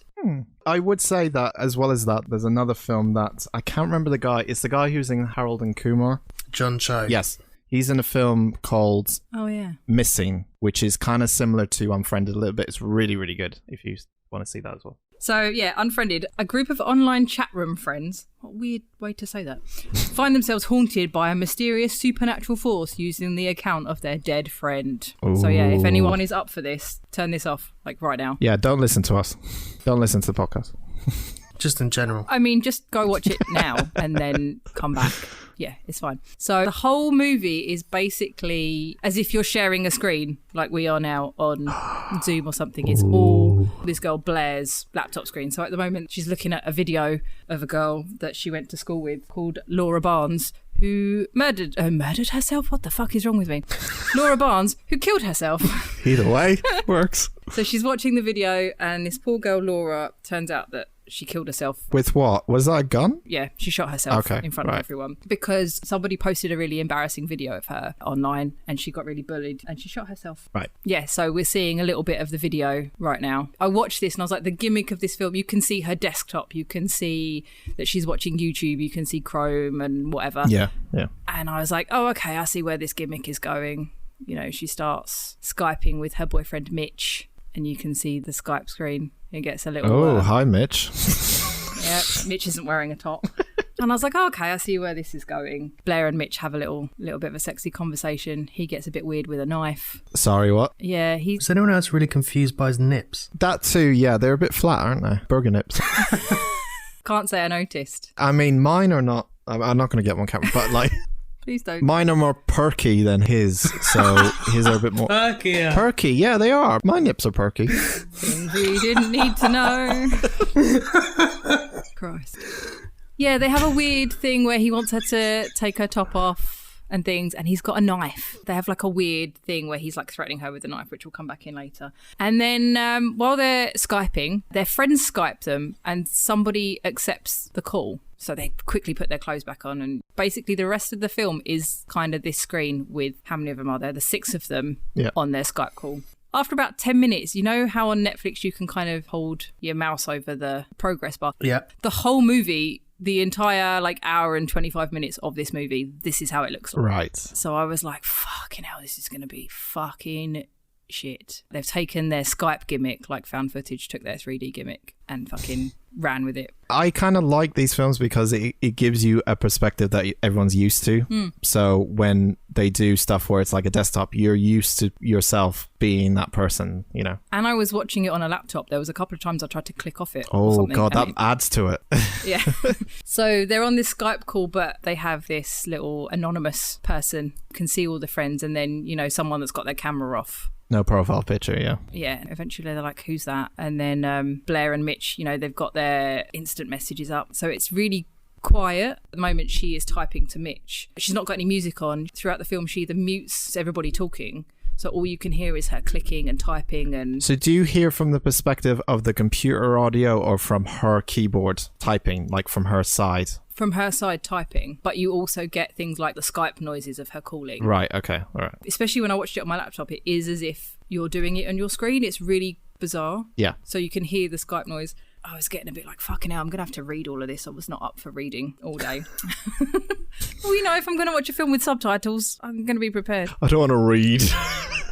I would say that, as well as that, there's another film that I can't remember the guy. It's the guy who's in Harold and Kumar. John Cho. Yes. He's in a film called Missing, which is kind of similar to Unfriended a little bit. It's really, really good if you want to see that as well. So, yeah, Unfriended, a group of online chat room friends, what a weird way to say that, find themselves haunted by a mysterious supernatural force using the account of their dead friend. Ooh. So, yeah, if anyone is up for this, turn this off, like right now. Yeah, don't listen to us. Don't listen to the podcast. Just in general. I mean, just go watch it now and then come back. Yeah, it's fine. So the whole movie is basically as if you're sharing a screen like we are now on Zoom or something. It's all this girl Blair's laptop screen. So at the moment she's looking at a video of a girl that she went to school with called Laura Barnes, who murdered herself. What the fuck is wrong with me? Laura Barnes, who killed herself. Either way, works. So she's watching the video and this poor girl Laura, turns out that she killed herself. With what? Was that a gun? Yeah, she shot herself in front of everyone because somebody posted a really embarrassing video of her online and she got really bullied and she shot herself. Right. Yeah, so we're seeing a little bit of the video right now. I watched this and I was like, the gimmick of this film, you can see her desktop, you can see that she's watching YouTube, you can see Chrome and whatever. Yeah. And I was like, oh, okay, I see where this gimmick is going. You know, she starts Skyping with her boyfriend Mitch and you can see the Skype screen. It gets a little... Oh, hi, Mitch. Yeah, Mitch isn't wearing a top. And I was like, oh, okay, I see where this is going. Blair and Mitch have a little bit of a sexy conversation. He gets a bit weird with a knife. Sorry, what? Yeah, Is anyone else really confused by his nips? That too, yeah. They're a bit flat, aren't they? Burger nips. Can't say I noticed. I mean, mine are not... I'm not going to get one camera, but like... Please don't. Mine are more perky than his, so his are a bit more... Perky, yeah, they are. My nips are perky. Things we didn't need to know. Christ. Yeah, they have a weird thing where he wants her to take her top off and things, and he's got a knife. They have like a weird thing where he's like threatening her with a knife, which will come back in later. And then while they're Skyping, their friends Skype them and somebody accepts the call. So they quickly put their clothes back on, and basically the rest of the film is kind of this screen with, how many of them are there? The 6 of them on their Skype call. After about 10 minutes, you know how on Netflix you can kind of hold your mouse over the progress bar? Yeah. The whole movie, the entire like hour and 25 minutes of this movie, this is how it looks like. Right. So I was like, fucking hell, this is going to be fucking shit. They've taken their Skype gimmick, like found footage, took their 3D gimmick and fucking ran with it. I kind of like these films because it gives you a perspective that everyone's used to. So when they do stuff where it's like a desktop, you're used to yourself being that person, you know. And I was watching it on a laptop. There was a couple of times I tried to click off it. Oh God, that adds to it. Yeah. So they're on this Skype call, but they have this little anonymous person, can see all the friends, and then, you know, someone that's got their camera off. No profile picture, yeah. Yeah, eventually they're like, who's that? And then Blair and Mitch, you know, they've got their instant messages up. So it's really quiet. At the moment, she is typing to Mitch. She's not got any music on. Throughout the film, she either mutes everybody talking, so all you can hear is her clicking and typing. And so do you hear from the perspective of the computer audio or from her keyboard typing, like from her side? From her side typing, but you also get things like the Skype noises of her calling. Right, okay, all right. Especially when I watched it on my laptop, it is as if you're doing it on your screen. It's really bizarre. Yeah. So you can hear the Skype noise. I was getting a bit like, fucking hell, I'm going to have to read all of this. I was not up for reading all day. Well, you know, if I'm going to watch a film with subtitles, I'm going to be prepared. I don't want to read.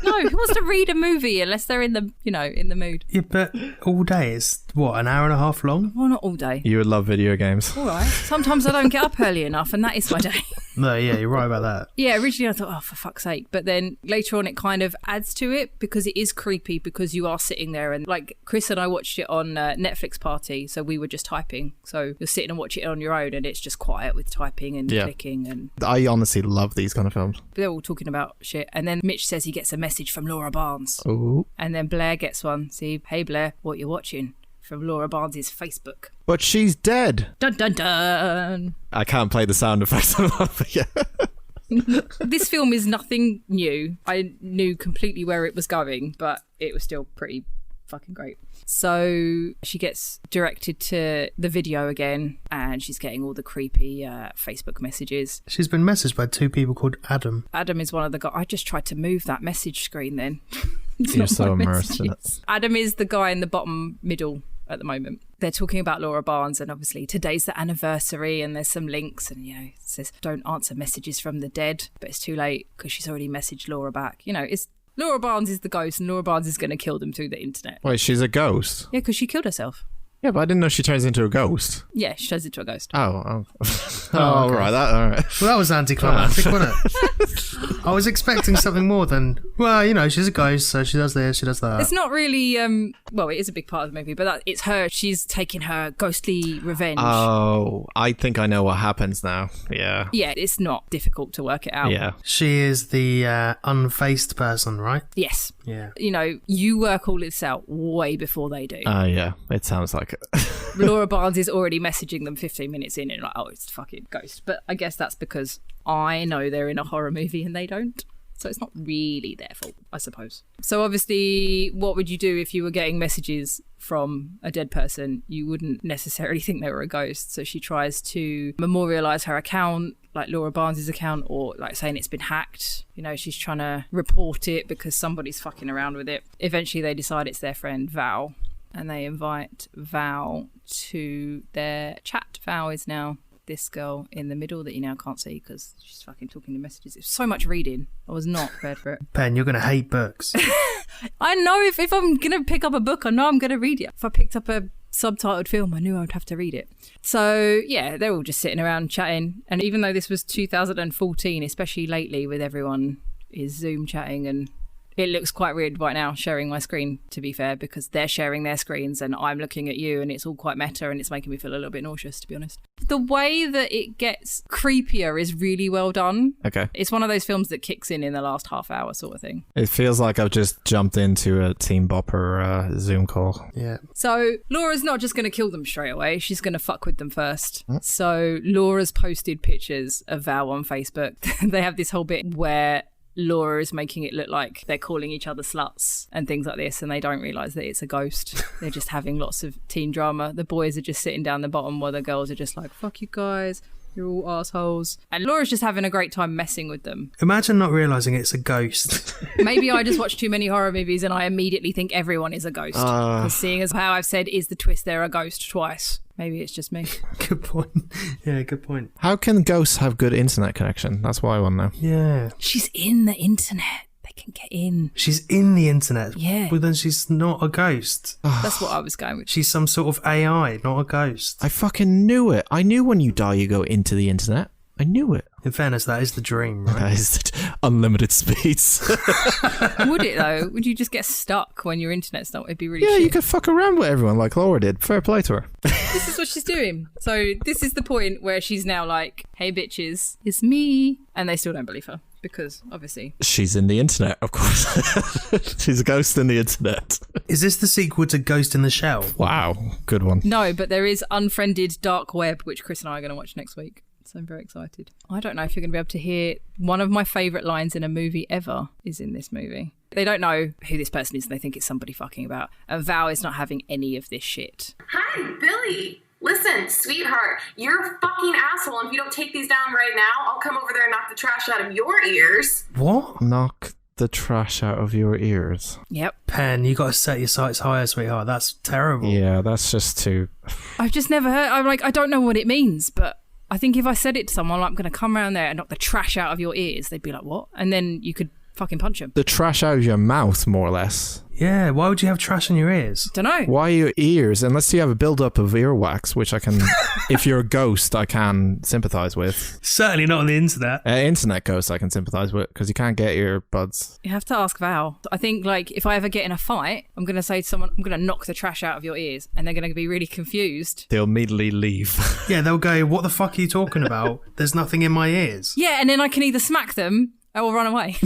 No, who wants to read a movie unless they're in the, you know, in the mood? Yeah, but all day is, what, an hour and a half long? Well, not all day. You would love video games. All right. Sometimes I don't get up early enough, and that is my day. No, yeah, you're right about that. Yeah, originally I thought, oh, for fuck's sake. But then later on, it kind of adds to it because it is creepy because you are sitting there. And like Chris and I watched it on Netflix Party. So we were just typing. So you're sitting and watching it on your own and it's just quiet with typing and clicking. And I honestly love these kind of films. They're all talking about shit. And then Mitch says he gets a message from Laura Barnes. Ooh. And then Blair gets one. See, hey Blair, what you watching? From Laura Barnes' Facebook. But she's dead. Dun dun dun. I can't play the sound effects. But yeah. This film is nothing new. I knew completely where it was going, but it was still pretty fucking great. So she gets directed to the video again, and she's getting all the creepy Facebook messages. She's been messaged by 2 people called Adam. Adam is one of the guys. I just tried to move that message screen then. You're so immersed in it. Adam is the guy in the bottom middle at the moment. They're talking about Laura Barnes, and obviously today's the anniversary, and there's some links, and, you know, it says don't answer messages from the dead, but it's too late because she's already messaged Laura back. You know, it's Laura Barnes is the ghost, and Laura Barnes is going to kill them through the internet. Wait, she's a ghost? Yeah, because she killed herself. Yeah, but I didn't know she turns into a ghost. Yeah, she turns into a ghost. Oh, okay. all right. Well, that was anticlimactic, wasn't it? I was expecting something more than, well, she's a ghost, so she does this, she does that. It's not really, well, it is a big part of the movie, but it's her. She's taking her ghostly revenge. Oh, I think I know what happens now. Yeah. Yeah, it's not difficult to work it out. Yeah. She is the unfaced person, right? Yes. Yeah. You work all this out way before they do. Yeah, it sounds like it. Laura Barnes is already messaging them 15 minutes in and like, oh, it's a fucking ghost. But I guess that's because I know they're in a horror movie and they don't. So it's not really their fault, I suppose. So obviously, what would you do if you were getting messages from a dead person? You wouldn't necessarily think they were a ghost. So she tries to memorialise her account, like Laura Barnes's account, or like saying it's been hacked. She's trying to report it because somebody's fucking around with it. Eventually, they decide it's their friend Val, and they invite Val to their chat. Val is now this girl in the middle that you now can't see because she's fucking talking to messages. It's so much reading. I was not prepared for it. Ben, you're going to hate books. I know if I'm going to pick up a book, I know I'm going to read it. If I picked up a subtitled film, I knew I would have to read it. So, yeah, they're all just sitting around chatting. And even though this was 2014, especially lately with everyone is Zoom chatting, and it looks quite weird right now sharing my screen, to be fair, because they're sharing their screens and I'm looking at you and it's all quite meta and it's making me feel a little bit nauseous, to be honest. The way that it gets creepier is really well done. Okay. It's one of those films that kicks in the last half hour sort of thing. It feels like I've just jumped into a Team Bopper Zoom call. Yeah. So Laura's not just going to kill them straight away. She's going to fuck with them first. So Laura's posted pictures of Val on Facebook. They have this whole bit where Laura is making it look like they're calling each other sluts and things like this, and they don't realise that it's a ghost. They're just having lots of teen drama. The boys are just sitting down the bottom while the girls are just like, fuck you guys, you're all assholes. And Laura's just having a great time messing with them. Imagine not realising it's a ghost. Maybe I just watch too many horror movies and I immediately think everyone is a ghost. Because seeing as how I've said is the twist, they're a ghost twice. Maybe it's just me. Good point. Yeah, good point. How can ghosts have good internet connection? That's what I want to know. Yeah. She's in the internet. They can get in. She's in the internet. Yeah. Well, then she's not a ghost. That's what I was going with. She's some sort of AI, not a ghost. I fucking knew it. I knew when you die, you go into the internet. I knew it. In fairness, that is the dream, right? That is unlimited speeds. Would it, though? Would you just get stuck when your internet's not? It'd be really Yeah, shit. you could fuck around with everyone like Laura did. Fair play to her. This is what she's doing. So this is the point where she's now like, hey, bitches, it's me. And they still don't believe her because, obviously... She's in the internet, of course. She's a ghost in the internet. Is this the sequel to Ghost in the Shell? Wow, good one. No, but there is Unfriended Dark Web, which Chris and I are going to watch next week. So I'm very excited. I don't know if you're going to be able to hear one of my favourite lines in a movie ever is in this movie. They don't know who this person is and they think it's somebody fucking about. And Val is not having any of this shit. Hi, Billy. Listen, sweetheart, you're a fucking asshole, and if you don't take these down right now, I'll come over there and knock the trash out of your ears. What? Knock the trash out of your ears. Yep. Pen, you got to set your sights higher, sweetheart. That's terrible. Yeah, that's just too... I've just never heard... I'm like, I don't know what it means, but... I think if I said it to someone, like, I'm going to come around there and knock the trash out of your ears, they'd be like, what? And then you could fucking punch them. The trash out of your mouth, more or less. Yeah, why would you have trash in your ears? Don't know. Why your ears? Unless you have a build-up of earwax, which I can, if you're a ghost, I can sympathise with. Certainly not on the internet. Internet ghosts I can sympathise with, because you can't get earbuds. You have to ask Val. I think, like, if I ever get in a fight, I'm going to say to someone, I'm going to knock the trash out of your ears, and they're going to be really confused. They'll immediately leave. Yeah, they'll go, what the fuck are you talking about? There's nothing in my ears. Yeah, and then I can either smack them or run away.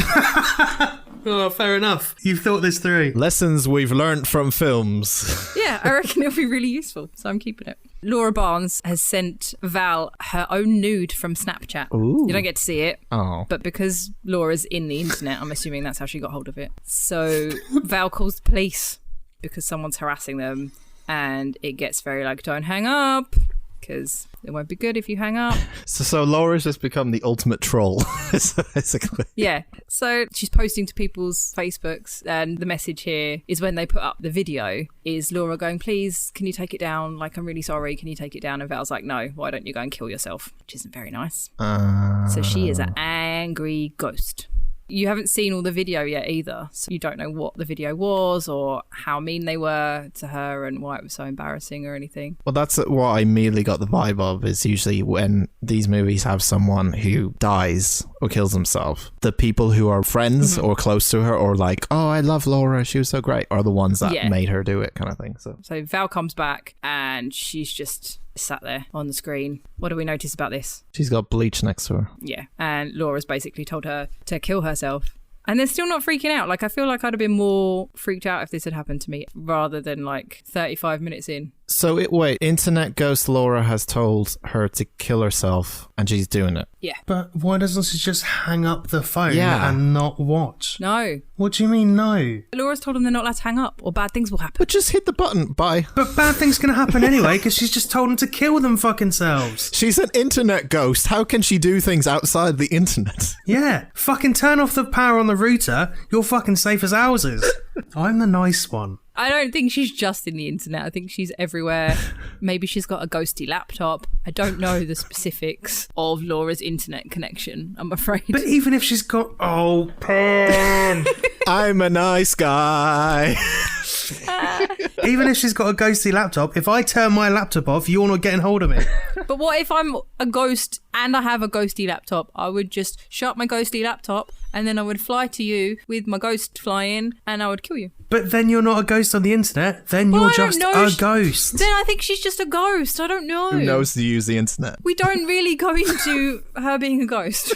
Oh, fair enough. You've thought this through. Lessons we've learnt from films. Yeah, I reckon it'll be really useful, so I'm keeping it. Laura Barnes has sent Val her own nude from Snapchat. Ooh. You don't get to see it. Oh. But because Laura's in the internet, I'm assuming that's how she got hold of it. So Val calls the police because someone's harassing them, and it gets very like, don't hang up, because it won't be good if you hang up. So Laura's just become the ultimate troll, basically. Yeah. So she's posting to people's Facebooks, and the message here is when they put up the video is Laura going, please, can you take it down? Like, I'm really sorry. Can you take it down? And Val's like, no, why don't you go and kill yourself? Which isn't very nice. So she is an angry ghost. You haven't seen all the video yet either, so you don't know what the video was or how mean they were to her and why it was so embarrassing or anything. Well, that's what I immediately got the vibe of, is usually when these movies have someone who dies or kills himself, the people who are friends or close to her or like, oh, I love Laura, she was so great, are the ones that made her do it kind of thing. So Val comes back and she's just sat there on the screen. What do we notice about this? she's got bleach next to her. Yeah. And Laura's basically told her to kill herself. And they're still not freaking out. Like, I feel like I'd have been more freaked out if this had happened to me rather than like 35 minutes in. So wait, internet ghost Laura has told her to kill herself and she's doing it. Yeah. But why doesn't she just hang up the phone Yeah. and not watch? No. What do you mean no? Laura's told them they're not allowed to hang up or bad things will happen. But just hit the button. Bye. But bad things can happen anyway because she's just told them to kill them fucking selves. She's an internet ghost. How can she do things outside the internet? Yeah, fucking turn off the power on the router. You're fucking safe as houses. I'm the nice one. I don't think she's just in the internet. I think she's everywhere. Maybe she's got a ghosty laptop. I don't know the specifics of Laura's internet connection, I'm afraid. But even if she's got... Oh, Pam! I'm a nice guy. Even if she's got a ghosty laptop, if I turn my laptop off, you're not getting hold of me. But what if I'm a ghost and I have a ghosty laptop? I would just shut my ghosty laptop and then I would fly to you with my ghost flying and I would kill you. But then you're not a ghost on the internet. Then Well, you're I don't just know. a ghost. Then I think she's just a ghost. I don't know. Who knows to use the internet? We don't really go into her being a ghost.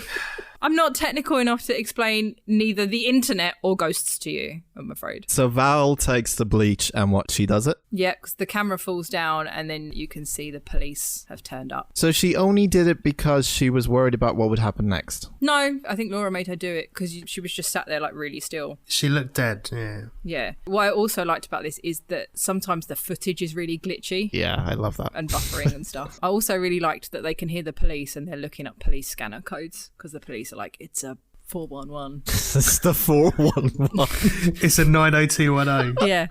I'm not technical enough to explain neither the internet or ghosts to you, I'm afraid. So Val takes the bleach and what, she does it? Yeah, because the camera falls down and then you can see the police have turned up. So she only did it because she was worried about what would happen next. No, I think Laura made her do it because she was just sat there like really still. She looked dead, yeah. Yeah. What I also liked about this is that sometimes the footage is really glitchy. Yeah, I love that. And buffering and stuff. I also really liked that they can hear the police and they're looking up police scanner codes because the police are like, it's a 411. It's the 411. It's a 90210. Yeah.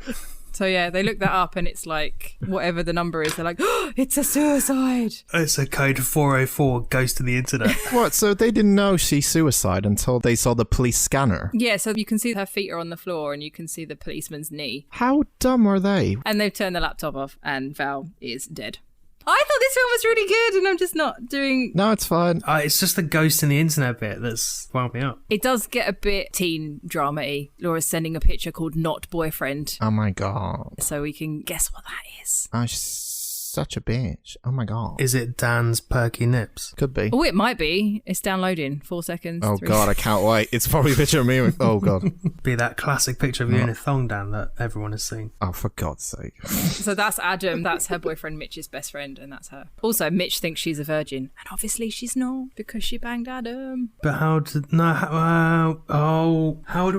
So yeah, they look that up and it's like, whatever the number is, they're like, oh, it's a suicide. It's a code 404, ghost of the internet. What, so they didn't know she's suicide until they saw the police scanner? Yeah, so you can see her feet are on the floor and you can see the policeman's knee. How dumb are they? And they've turned the laptop off and Val is dead. I thought this film was really good and I'm just not doing... No, it's fine. It's just the ghost in the internet bit that's wound me up. It does get a bit teen drama-y. Laura's sending a picture called Not Boyfriend. Oh my god. So we can guess what that is. Oh, she's such a bitch. Oh my god. Is it Dan's perky nips? Could be. Oh, it might be. It's downloading. 4 seconds. Oh 3 god, I can't wait. It's probably a picture of me. Oh god. Be that classic picture of you in a thong, Dan, that everyone has seen. Oh, for God's sake. So that's Adam. That's her boyfriend Mitch's best friend, and that's her. Also, Mitch thinks she's a virgin, and obviously she's not because she banged Adam. But how do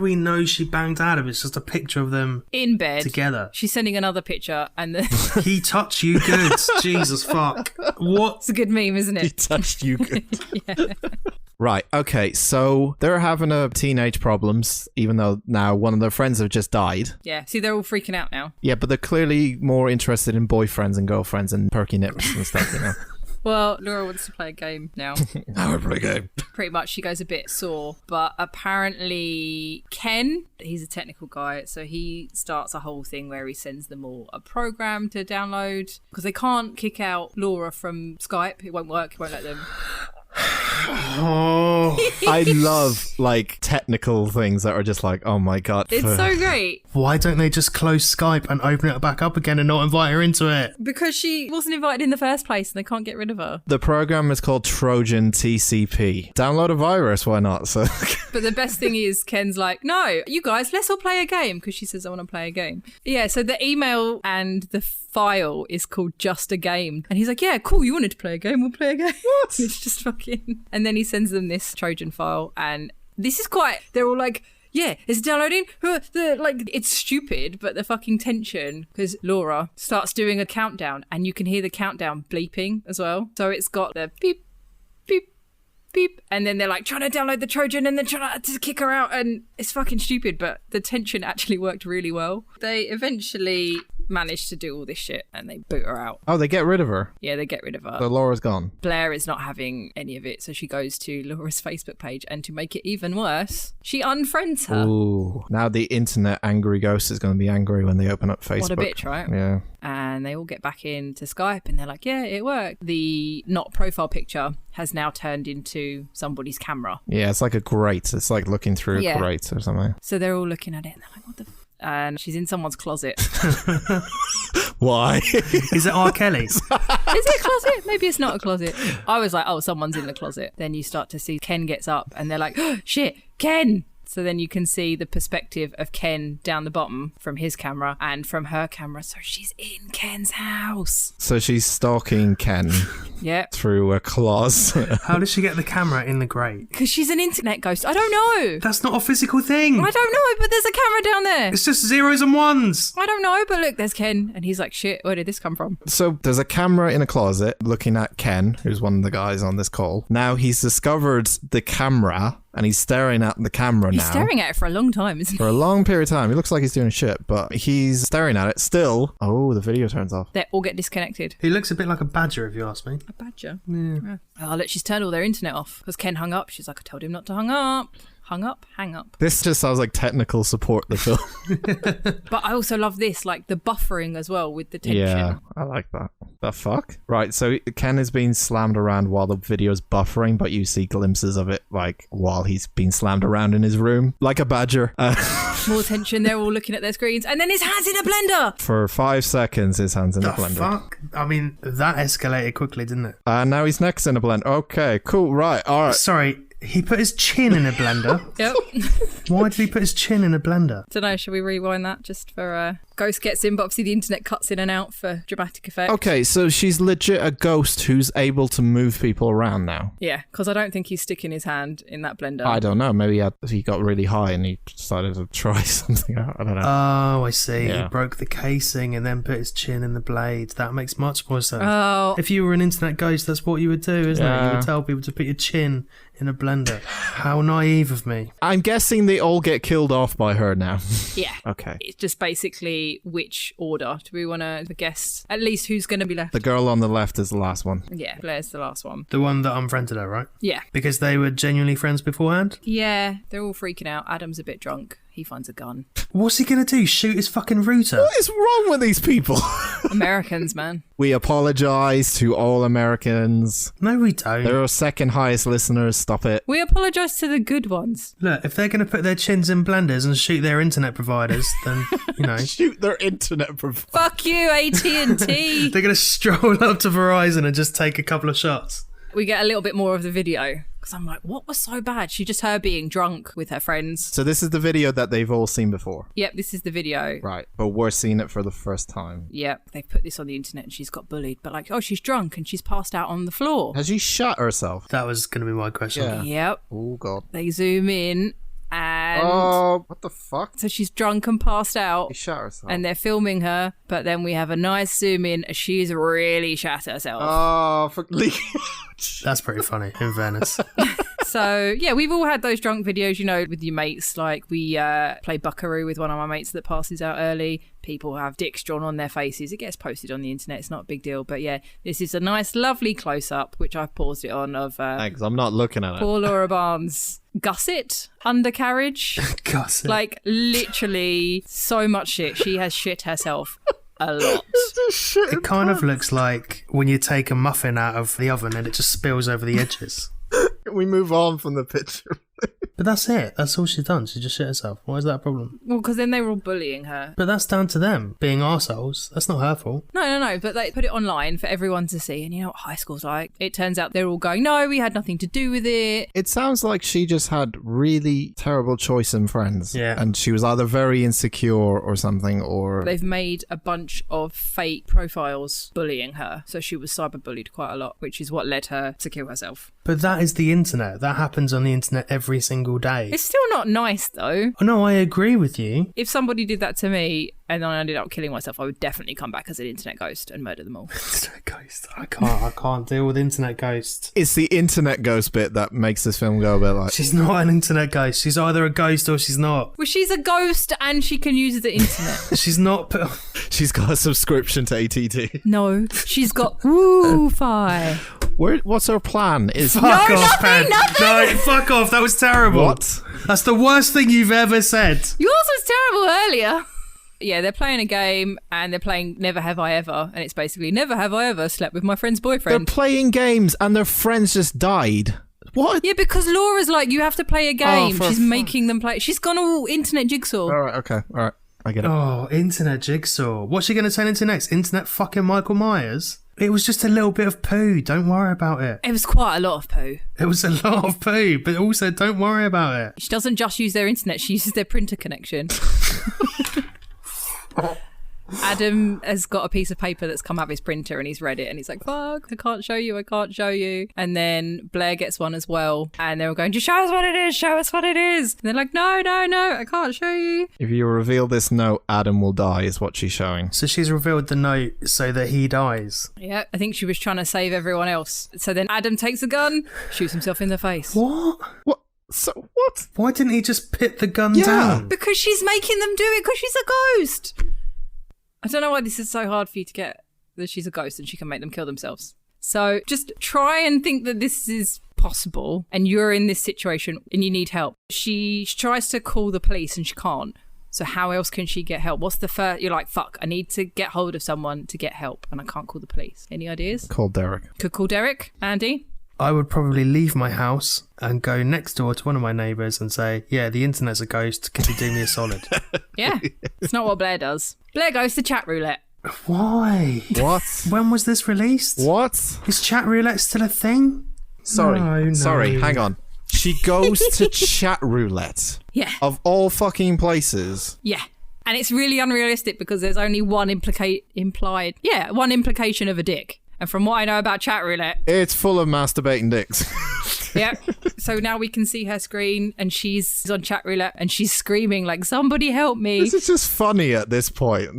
we know she banged Adam? It's just a picture of them In bed. together. She's sending another picture, and He touched you good. Jesus fuck. What? it's a good meme, isn't He it? touched you good. Yeah. Right, okay, so they're having a teenage problems, even though now one of their friends have just died. Yeah. See, they're all freaking out now. Yeah, but they're clearly more interested in boyfriends and girlfriends and perky nips and stuff, you know. Well, Laura wants to play a game now. Now we're playing a game. Pretty much, she goes a bit sore, but apparently Ken, he's a technical guy, so he starts a whole thing where he sends them all a program to download because they can't kick out Laura from Skype. It won't work. It won't let them. Oh, I love like technical things that are just like, oh my god. It's so great why don't they just close Skype and open it back up again and not invite her into it? because she wasn't invited in the first place and they can't get rid of her. The program is called Trojan TCP. Download a virus, why not? So But the best thing is Ken's like, no, you guys, let's all play a game because she says I want to play a game. Yeah, so the email and the file is called Just a Game. And he's like, yeah, cool, you wanted to play a game, we'll play a game. What? It's just fucking... And then he sends them this Trojan file and this is quite... They're all like... Yeah, it's downloading. It's stupid, but the fucking tension, because Laura starts doing a countdown and you can hear the countdown bleeping as well. So it's got the beep, beep, beep. And then they're like trying to download the Trojan and then trying to kick her out. And it's fucking stupid, but the tension actually worked really well. They eventually manage to do all this shit and they boot her out. Oh, they get rid of her. Yeah, they get rid of her. So Laura's gone. Blair is not having any of it, so she goes to Laura's Facebook page, and to make it even worse, she unfriends her. Ooh. Now the internet angry ghost is going to be angry when they open up Facebook. What a bitch, right? Yeah. And they all get back into Skype and they're like, yeah, it worked. The not profile picture has now turned into somebody's camera. Yeah, it's like a grate. It's like looking through a grate or something. So they're all looking at it and they're like, what the and she's in someone's closet. Why? Is it R. Kelly's? Is it a closet? Maybe it's not a closet. I was like, oh, someone's in the closet. Then you start to see Ken gets up and they're like, oh, shit, Ken. So then you can see the perspective of Ken down the bottom from his camera and from her camera. So she's in Ken's house. So she's stalking Ken through a closet. How does she get the camera in the grate? Because she's an internet ghost. I don't know. That's not a physical thing. I don't know, but there's a camera down there. It's just zeros and ones. I don't know, but look, there's Ken. And he's like, shit, where did this come from? So there's a camera in a closet looking at Ken, who's one of the guys on this call. Now he's discovered the camera and he's staring at the camera now. He's staring at it for a long time, isn't he? For a long period of time. He looks like he's doing shit, but he's staring at it still. Oh, the video turns off. They all get disconnected. He looks a bit like a badger, if you ask me. A badger? Yeah. Oh, look, she's turned all their internet off because Ken hung up. She's like, I told him not to hang up. Hung up, hang up. This just sounds like technical support, the film. But I also love this, like the buffering as well with the tension. Yeah, I like that. The fuck? Right, so Ken is being slammed around while the video's buffering, but you see glimpses of it, like, while he's being slammed around in his room, like a badger. More tension, they're all looking at their screens, and then his hand's in a blender! For 5 seconds, his hand's in the a blender. Fuck? I mean, that escalated quickly, didn't it? Now his neck's in a blender. Okay, cool, right, alright. Sorry. He put his chin in a blender. Yep. Why did he put his chin in a blender? Don't know, should we rewind that just for Ghost gets in, but obviously the internet cuts in and out for dramatic effect. Okay, so she's legit a ghost who's able to move people around now. Yeah, because I don't think he's sticking his hand in that blender. I don't know, maybe he got really high and he decided to try something out. I don't know. Oh, I see. Yeah. He broke the casing and then put his chin in the blade. That makes much more sense. Oh. If you were an internet ghost, that's what you would do, isn't it? You would tell people to put your chin in a blender. How naive of me. I'm guessing they all get killed off by her now. Yeah. Okay. It's just basically which order. Do we want to guess at least who's going to be left? The girl on the left is the last one. Yeah, Blair's the last one. The one that unfriended her, right? Yeah. Because they were genuinely friends beforehand? Yeah, they're all freaking out. Adam's a bit drunk. He finds a gun. What's he going to do? Shoot his fucking router? What is wrong with these people? Americans, man. We apologize to all Americans. No, we don't. They're our second highest listeners. Stop it. We apologise to the good ones. Look, if they're going to put their chins in blenders and shoot their internet providers, then, you know. Shoot their internet providers. Fuck you, AT&T. They're going to stroll up to Verizon and just take a couple of shots. We get a little bit more of the video. Because I'm like, what was so bad? She just her being drunk with her friends. So this is the video that they've all seen before. Yep, this is the video. Right, but we're seeing it for the first time. Yep, they put this on the internet and she's got bullied. But like, oh, she's drunk and she's passed out on the floor. Has she shot herself? That was going to be my question. Yeah. Yep. Oh, God. They zoom in and... Oh, what the fuck? So she's drunk and passed out. She shot herself. And they're filming her, but then we have a nice zoom in as she's really shat herself. Oh, fuck. That's pretty funny, in fairness. So, yeah, we've all had those drunk videos, you know, with your mates. Like, we play Buckaroo with one of my mates that passes out early. People have dicks drawn on their faces. It gets posted on the internet. It's not a big deal. But, yeah, this is a nice, lovely close-up, which I've paused it on, of Thanks, I'm not looking at it. poor Laura Barnes' gusset, undercarriage. Gusset. Like, literally so much shit. She has shit herself a lot. It kind of looks like when you take a muffin out of the oven and it just spills over the edges. Can we move on from the picture? But that's it. That's all she's done. She just shit herself. Why is that a problem? Well, because then they were all bullying her. But that's down to them being arseholes. That's not her fault. No. But they put it online for everyone to see. And you know what high school's like? It turns out they're all going, no, we had nothing to do with it. It sounds like she just had really terrible choice in friends. Yeah. And she was either very insecure or something, or... They've made a bunch of fake profiles bullying her. So she was cyberbullied quite a lot, which is what led her to kill herself. But that is the internet. That happens on the internet every single day. It's still not nice, though. Oh, no, I agree with you. If somebody did that to me and then I ended up killing myself, I would definitely come back as an internet ghost and murder them all. Internet ghost. I can't deal with internet ghosts. It's the internet ghost bit that makes this film go a bit like... She's not an internet ghost. She's either a ghost or she's not. Well, she's a ghost and she can use the internet. She's not... She's got a subscription to ATT. No, she's got Wi-Fi. What's her plan? Fuck off, Pen. No, fuck off. That was terrible. What? That's the worst thing you've ever said. Yours was terrible earlier. Yeah, they're playing a game and they're playing Never Have I Ever. And it's basically, never have I ever slept with my friend's boyfriend. They're playing games and their friends just died. What? Yeah, because Laura's like, you have to play a game. She's making them play. She's gone all internet jigsaw. All right, okay. All right. I get it. Oh, internet jigsaw. What's she going to turn into next? Internet fucking Michael Myers? It was just a little bit of poo. Don't worry about it. It was quite a lot of poo. It was a lot of poo, but also don't worry about it. She doesn't just use their internet, she uses their printer connection. Adam has got a piece of paper that's come out of his printer and he's read it and he's like, fuck, I can't show you. And then Blair gets one as well and they're all going, just show us what it is. And they're like, no, I can't show you. If you reveal this note, Adam will die is what she's showing. So she's revealed the note so that he dies. Yeah, I think she was trying to save everyone else. So then Adam takes a gun, shoots himself in the face. What? So what? Why didn't he just put the gun down? Because she's making them do it because she's a ghost. I don't know why this is so hard for you to get that she's a ghost and she can make them kill themselves. So just try and think that this is possible and you're in this situation and you need help. She tries to call the police and she can't. So how else can she get help? What's the first? You're like, fuck, I need to get hold of someone to get help and I can't call the police. Any ideas? Call Derek. Could call Derek. Andy? I would probably leave my house and go next door to one of my neighbours and say, yeah, the internet's a ghost. Could you do me a solid? Yeah. It's not what Blair does. Blair goes to chat roulette. Why? What? When was this released? What? Is chat roulette still a thing? Sorry, No. hang on. She goes to chat roulette. Yeah. Of all fucking places. Yeah. And it's really unrealistic because there's only one one implication of a dick. And from what I know about chat roulette, it's full of masturbating dicks. Yeah. So now we can see her screen and she's on chat roulette and she's screaming like, somebody help me. This is just funny at this point.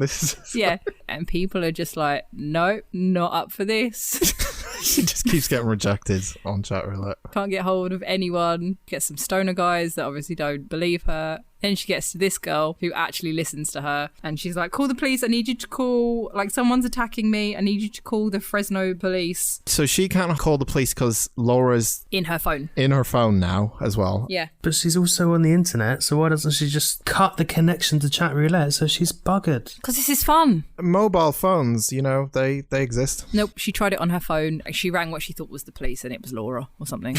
Yeah. And people are just like, no, not up for this. She just keeps getting rejected on chat roulette. Can't get hold of anyone. Gets some stoner guys that obviously don't believe her. Then she gets to this girl who actually listens to her and she's like, call the police. I need you to call, like, someone's attacking me. I need you to call the Fresno police. So she can't call the police because Laura's in her phone now as well. Yeah. But she's also on the internet, so why doesn't she just cut the connection to chat roulette so she's buggered? Because this is fun. Mobile phones, you know, they exist. Nope, she tried it on her phone. She rang what she thought was the police and it was Laura or something.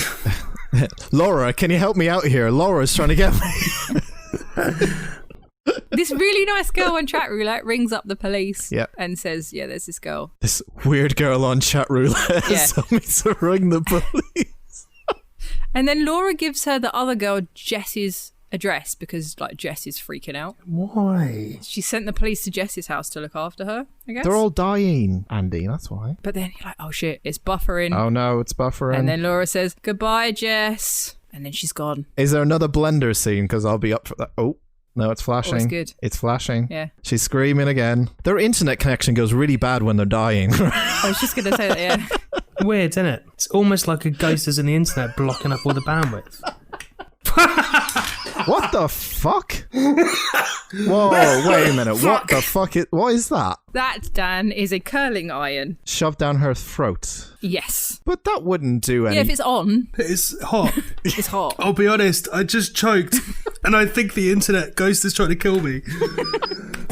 Laura, can you help me out here? Laura's trying to get me. This really nice girl on chat roulette rings up the police and says, yeah, there's this girl. This weird girl on chat roulette has told me to ring the police. And then Laura gives her the other girl Jess's address because, like, Jess is freaking out. Why? She sent the police to Jess's house to look after her, I guess. They're all dying, Andy, that's why. But then you're like, oh shit, it's buffering. Oh no, it's buffering. And then Laura says, goodbye, Jess. And then she's gone. Is there another blender scene? Because I'll be up for that. Oh, no, it's flashing. Oh, it's good. It's flashing. Yeah. She's screaming again. Their internet connection goes really bad when they're dying. I was just going to say that, yeah. Weird, isn't it? It's almost like a ghost is in the internet blocking up all the bandwidth. What the fuck? Whoa, wait a minute. What the fuck? What is that? That, Dan, is a curling iron. Shoved down her throat. Yes. But that wouldn't do any... Yeah, if it's on. It's hot. It's hot. I'll be honest, I just choked and I think the internet ghost is trying to kill me.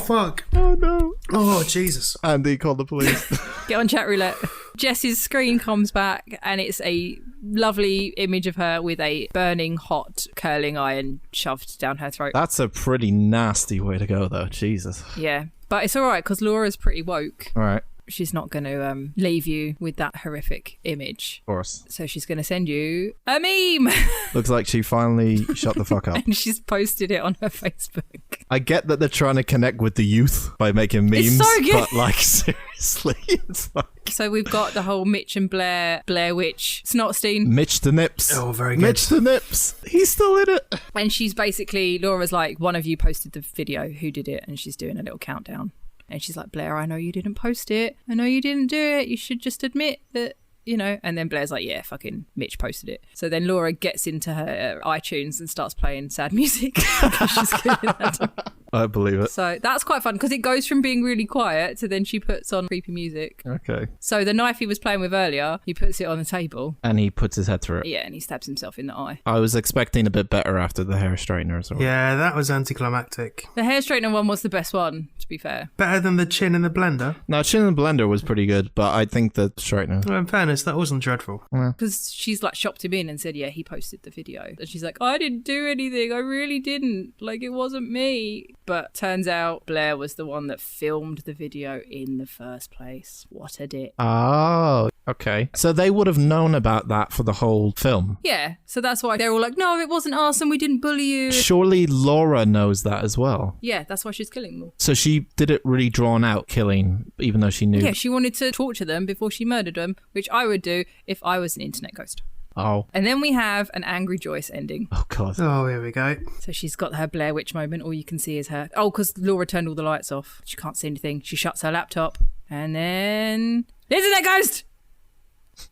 Fuck. Oh no. Oh, Jesus. Andy, call the police. Get on chat roulette. Jess's screen comes back and it's a lovely image of her with a burning hot curling iron shoved down her throat. That's a pretty nasty way to go though. Jesus. Yeah. But it's all right because Laura's pretty woke. All right. She's not going to leave you with that horrific image. Of course. So she's going to send you a meme. Looks like she finally shut the fuck up. And she's posted it on her Facebook. I get that they're trying to connect with the youth by making memes. It's so good. But like, seriously. Seriously. It's like... So we've got the whole Mitch and Blair Witch Snotstein. Mitch the Nips. Oh, very good. Mitch the Nips. He's still in it. And she's basically, Laura's like, one of you posted the video. Who did it? And she's doing a little countdown. And she's like, Blair, I know you didn't post it. I know you didn't do it. You should just admit that, you know. And then Blair's like, yeah, fucking Mitch posted it. So then Laura gets into her iTunes and starts playing sad music. She's killing her time. I believe it. So that's quite fun because it goes from being really quiet to then she puts on creepy music. Okay. So the knife he was playing with earlier, he puts it on the table. And he puts his head through it. Yeah, and he stabs himself in the eye. I was expecting a bit better after the hair straightener as well. Yeah, that was anticlimactic. The hair straightener one was the best one, to be fair. Better than the chin in the blender. No, Chin in the Blender was pretty good, but I think the straightener... Well, in fairness, that wasn't dreadful. Because she's like shopped him in and said, yeah, he posted the video. And she's like, I didn't do anything. I really didn't. Like, it wasn't me. But turns out Blair was the one that filmed the video in the first place. What a dick. Oh, okay. So they would have known about that for the whole film. Yeah, so that's why they're all like, no, it wasn't us and we didn't bully you. Surely Laura knows that as well. Yeah, that's why she's killing them all. So she did it really drawn out killing, even though she knew. Yeah, she wanted to torture them before she murdered them, which I would do if I was an internet ghost. Oh. And then we have an Angry Joyce ending. Oh, God. Oh, here we go. So she's got her Blair Witch moment. All you can see is her. Oh, because Laura turned all the lights off. She can't see anything. She shuts her laptop. And then... Internet ghost!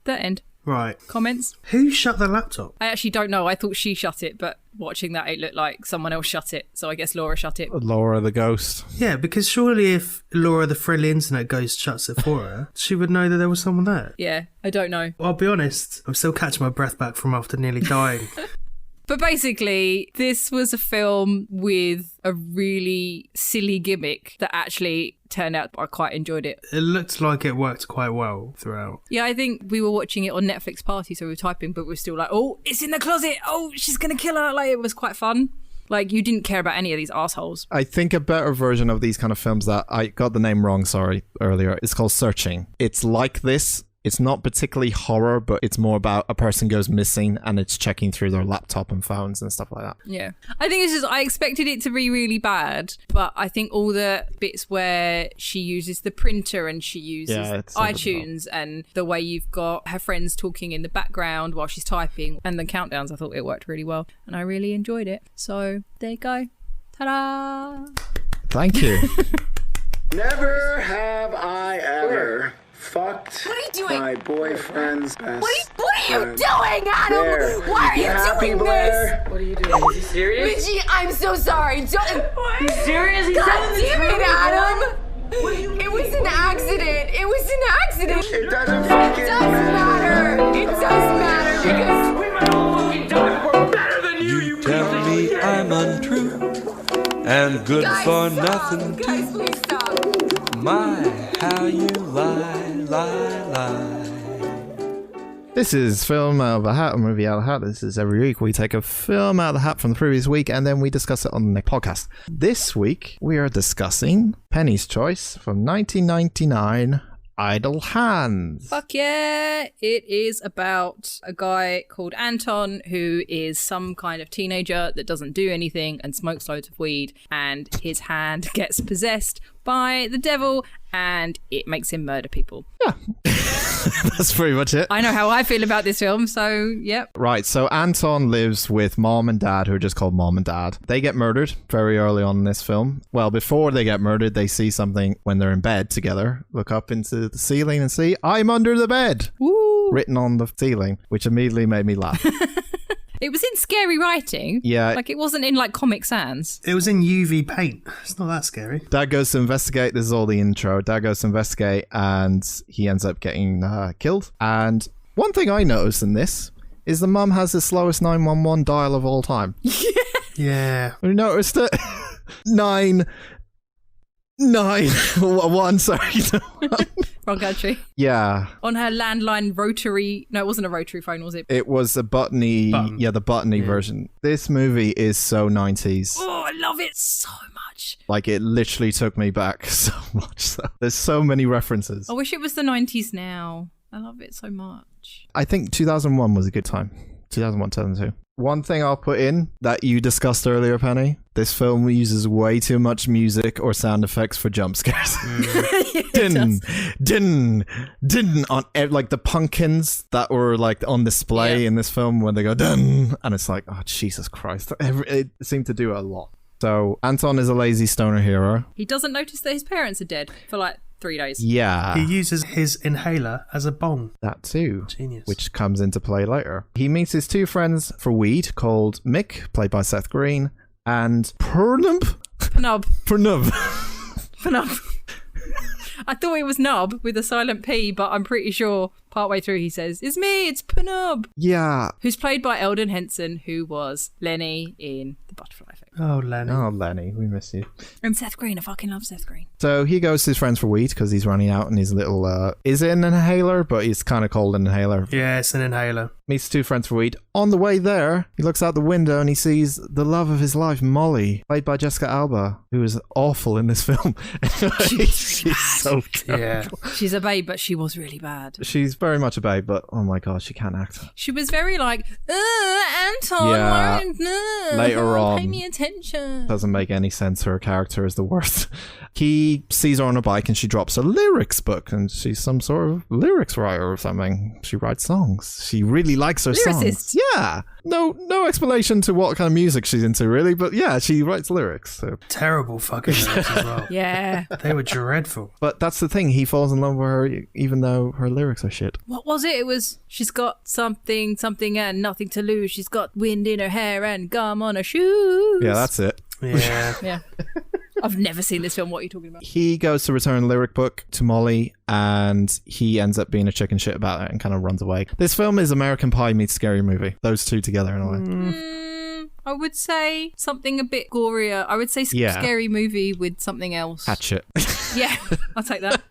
The end. Right. Comments? Who shut the laptop? I actually don't know. I thought she shut it, but watching that, it looked like someone else shut it. So I guess Laura shut it. Laura the ghost. Yeah, because surely if Laura the friendly internet ghost shuts it for her, she would know that there was someone there. Yeah, I don't know. I'll be honest, I'm still catching my breath back from after nearly dying. But basically, this was a film with a really silly gimmick that actually turned out I quite enjoyed it. It looked like it worked quite well throughout. Yeah, I think we were watching it on Netflix Party, so we were typing, but we were still like, oh, it's in the closet. Oh, she's going to kill her. Like, it was quite fun. Like, you didn't care about any of these assholes. I think a better version of these kind of films that I got the name wrong, sorry, earlier, is called Searching. It's like this. It's not particularly horror, but it's more about a person goes missing and it's checking through their laptop and phones and stuff like that. Yeah. I think it's just, I expected it to be really bad, but I think all the bits where she uses the printer and she uses iTunes and the way you've got her friends talking in the background while she's typing and the countdowns, I thought it worked really well and I really enjoyed it. So there you go. Ta-da! Thank you. Never have I ever fucked What are you doing? my boyfriend's best What are you friend. doing, Adam? Blair, Why are you happy, doing Blair? this? What are you doing? Is he serious? Richie, I'm so sorry. Don't. He's serious? He's God telling the damn it, truth, Adam! What do you mean? It was an accident. It was an accident. It doesn't It fucking does matter. It does matter because. We might all fucking die. We're better than you, you Tell me I'm untrue and good Guys, for stop. nothing Guys, too. please stop. My, how you lie, lie, lie. This is Film Out of the Hat, a movie out of the hat. This is every week we take a film out of the hat from the previous week and then we discuss it on the next podcast. This week we are discussing Penny's Choice from 1999, Idle Hands. Fuck yeah! It is about a guy called Anton who is some kind of teenager that doesn't do anything and smokes loads of weed, and his hand gets possessed by the devil and it makes him murder people. Yeah. That's pretty much it. I know how I feel about this film, so yep. Right, so Anton lives with mom and dad, who are just called mom and dad. They get murdered very early on in this film. Well, before they get murdered, they see something when they're in bed together, look up into the ceiling and see, I'm under the bed, Woo! written on the ceiling, which immediately made me laugh. It was in scary writing. Yeah. Like, it wasn't in, like, Comic Sans. It was in UV paint. It's not that scary. Dad goes to investigate. This is all the intro. Dad goes to investigate and he ends up getting killed. And one thing I noticed in this is the mum has the slowest 911 dial of all time. Yeah. Have you noticed it? 991, sorry. Wrong country. Yeah. On her landline rotary... No, it wasn't a rotary phone, was it? It was a buttony... Button. Yeah, the buttony version. This movie is so 90s. Oh, I love it so much. Like, it literally took me back so much. So. There's so many references. I wish it was the 90s now. I love it so much. I think 2001 was a good time 2001, 2002. One thing I'll put in that you discussed earlier, Penny, this film uses way too much music or sound effects for jump scares. Din on like the pumpkins that were like on display in this film when they go dun, and it's like, oh Jesus Christ, it seemed to do it a lot. So Anton is a lazy stoner hero. He doesn't notice that his parents are dead for like 3 days. Yeah. He uses his inhaler as a bong. That too. Genius. Which comes into play later. He meets his 2 friends for weed called Mick, played by Seth Green, and Pernub. I thought it was Nub with a silent P, but I'm pretty sure partway through he says, "It's me, it's Pernub." Yeah. Who's played by Eldon Henson, who was Lenny in The Butterfly Effect. Oh, Lenny. Oh, Lenny, we miss you. And Seth Green, I fucking love Seth Green. So he goes to his friends for weed because he's running out, and his little, is it an inhaler? But he's kind of called an inhaler. Yeah, it's an inhaler. Meets 2 friends for weed. On the way there, he looks out the window and he sees the love of his life, Molly, played by Jessica Alba, who is awful in this film. She's so terrible. Yeah. She's a babe, but she was really bad. She's very much a babe, but oh my god, she can't act. She was very like, Anton, Yeah. Later pay on, me attention. doesn't make any sense. Her character is the worst. He sees her on a bike and she drops a lyrics book, and she's some sort of lyrics writer or something. She writes songs. She really likes her songs. Yeah. No explanation to what kind of music she's into, really, but yeah, she writes lyrics. So. Terrible fucking lyrics as well. Yeah. They were dreadful. But that's the thing. He falls in love with her even though her lyrics are shit. What was it? It was, she's got something and nothing to lose. She's got wind in her hair and gum on her shoes. Yeah, that's it. Yeah. Yeah. I've never seen this film. What are you talking about? He goes to return the lyric book to Molly, and he ends up being a chicken shit about it and kind of runs away. This film is American Pie meets Scary Movie. Those two together in a way. I would say something a bit gorier. I would say Scary Movie with something else. Hatchet. Yeah, I'll take that.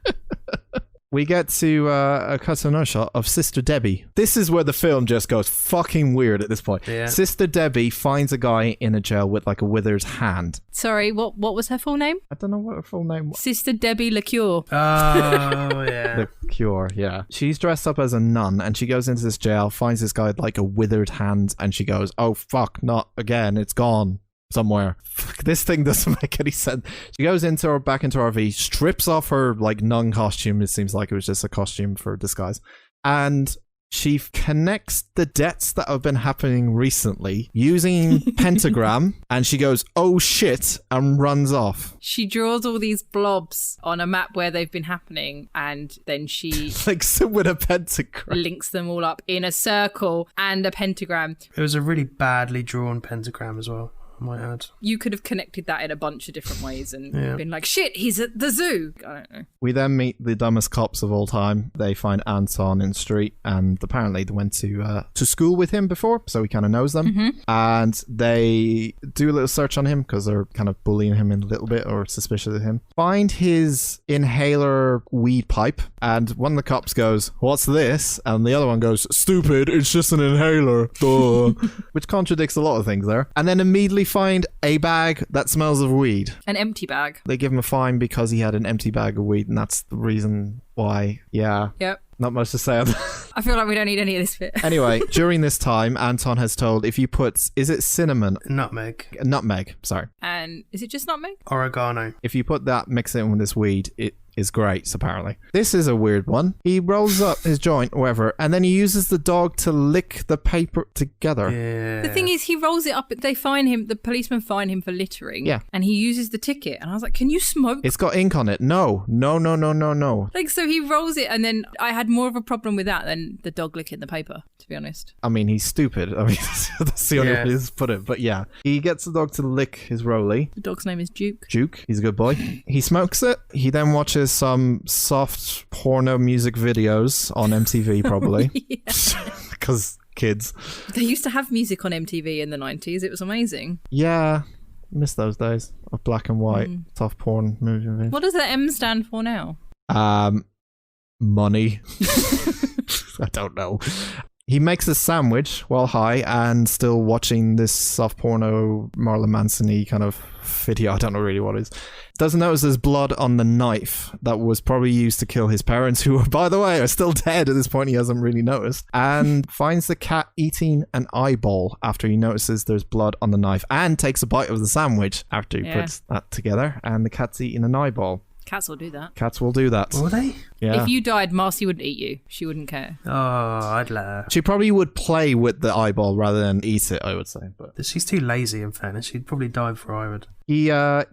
We get to a cut and shot of Sister Debbie. This is where the film just goes fucking weird at this point. Yeah. Sister Debbie finds a guy in a jail with like a withered hand. Sorry, what was her full name? I don't know what her full name was. Sister Debbie LaCure. Oh, yeah. The Cure, yeah. She's dressed up as a nun and she goes into this jail, finds this guy with like a withered hand, and she goes, "Oh fuck, not again, it's gone somewhere." Fuck, this thing doesn't make any sense. She goes back into her RV, strips off her like nun costume. It seems like it was just a costume for disguise, and she connects the deaths that have been happening recently using pentagram, and she goes, "Oh shit," and runs off. She draws all these blobs on a map where they've been happening, and then she like with a pentagram links them all up in a circle and a pentagram. It was a really badly drawn pentagram as well, I might add. You could have connected that in a bunch of different ways and been like, shit, he's at the zoo. I don't know. We then meet the dumbest cops of all time. They find Anton in the street, and apparently they went to school with him before, so he kind of knows them. Mm-hmm. And they do a little search on him because they're kind of bullying him a little bit or suspicious of him. Find his inhaler weed pipe, and one of the cops goes, "What's this?" And the other one goes, "Stupid, it's just an inhaler." Duh. Which contradicts a lot of things there. And then immediately find a bag that smells of weed. An empty bag. They give him a fine because he had an empty bag of weed, and that's the reason why. Yeah. Yep. Not much to say on that. I feel like we don't need any of this bit. Anyway, during this time, Anton has told if you put, is it cinnamon? Nutmeg, sorry. And is it just nutmeg? Oregano. If you put that, mix it in with this weed, it is great, apparently. This is a weird one. He rolls up his joint, or whatever, and then he uses the dog to lick the paper together. Yeah. The thing is, he rolls it up, they find him, the policemen find him for littering. Yeah. And he uses the ticket. And I was like, can you smoke? It's got ink on it. No. Like, so he rolls it, and then I had more of a problem with that than the dog licking the paper, to be honest. I mean, he's stupid. I mean, that's the only way to put it. But yeah, he gets the dog to lick his rollie. The dog's name is Duke. He's a good boy. He smokes it. He then watches some soft porno music videos on MTV, probably. Because kids. They used to have music on MTV in the 90s. It was amazing. Yeah. Miss those days of black and white soft porn movies. What does the M stand for now? Money. I don't know. He makes a sandwich while high and still watching this soft porno Marilyn Manson-y kind of video. I don't know really what it is. Doesn't notice there's blood on the knife that was probably used to kill his parents, who, by the way, are still dead at this point. He hasn't really noticed. And finds the cat eating an eyeball after he notices there's blood on the knife, and takes a bite of the sandwich after he puts that together, and the cat's eating an eyeball. Cats will do that. Cats will do that. Will they? Yeah. If you died, Marcy wouldn't eat you. She wouldn't care. Oh, I'd let her. She probably would play with the eyeball rather than eat it, I would say. But She's too lazy, in fairness. She'd probably die before I would. he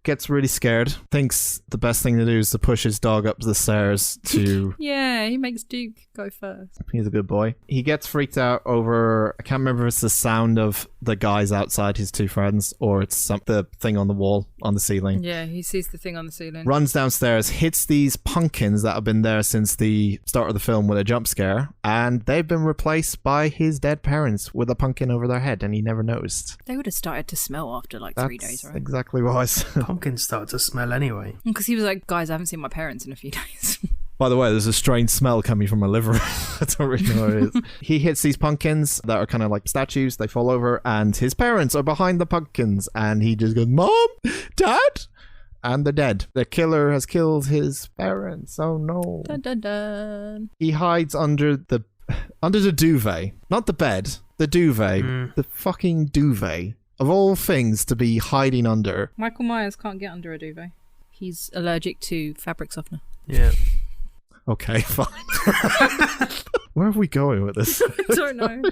gets really scared, thinks the best thing to do is to push his dog up the stairs to... Yeah, he makes Duke go first. He's a good boy. He gets freaked out over... I can't remember if it's the sound of the guys outside, his two friends, or it's the thing on the wall, on the ceiling. Yeah, he sees the thing on the ceiling. Runs downstairs, hits these pumpkins that have been there since the start of the film with a jump scare, and they've been replaced by his dead parents with a pumpkin over their head, and he never noticed. They would have started to smell after like 3 days, right? Exactly what I said. Pumpkins start to smell anyway. Because he was like, guys, I haven't seen my parents in a few days. By the way, there's a strange smell coming from my liver. I don't really know what it is. He hits these pumpkins that are kind of like statues. They fall over, and his parents are behind the pumpkins, and he just goes, Mom, Dad? And they're dead. The killer has killed his parents. Oh no. Dun, dun, dun. He hides under the duvet. Not the bed. The duvet. The fucking duvet. Of all things to be hiding under. Michael Myers can't get under a duvet. He's allergic to fabric softener. Yeah. Okay, fine. Where are we going with this? I don't know.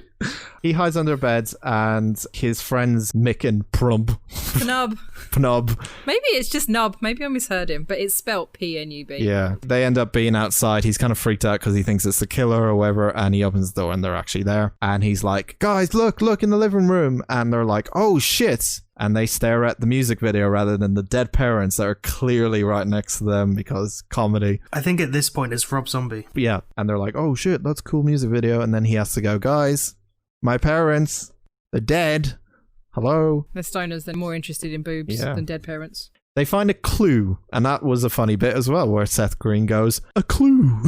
He hides under beds, and his friends Mick and Prump. Pnub. Maybe it's just Nub. Maybe I misheard him, but it's spelt P-N-U-B. Yeah. They end up being outside. He's kind of freaked out because he thinks it's the killer or whatever, and he opens the door and they're actually there. And he's like, guys, look in the living room. And they're like, oh shit. And they stare at the music video rather than the dead parents that are clearly right next to them because comedy. I think at this point it's Rob Zombie. Yeah. And they're like, oh shit, that's a cool music video. And then he has to go, guys, my parents, they're dead. Hello? The stoners, they're more interested in boobs than dead parents. They find a clue, and that was a funny bit as well, where Seth Green goes, a clue.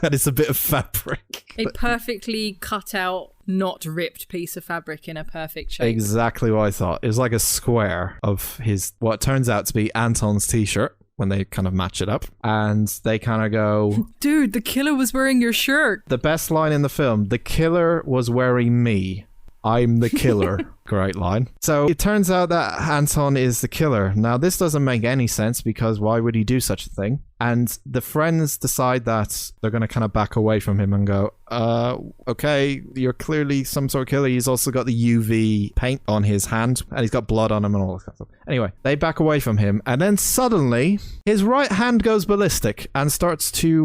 That is a bit of fabric. A perfectly cut out, not ripped piece of fabric in a perfect shape. Exactly what I thought. It was like a square of his, what turns out to be Anton's t-shirt, when they kind of match it up. And they kind of go... Dude, the killer was wearing your shirt. The best line in the film, the killer was wearing me. I'm the killer. Great line. So it turns out that Anton is the killer. Now, this doesn't make any sense because why would he do such a thing? And the friends decide that they're going to kind of back away from him and go, okay, you're clearly some sort of killer. He's also got the UV paint on his hand and he's got blood on him and all that kind of stuff. Anyway, they back away from him and then suddenly his right hand goes ballistic and starts to,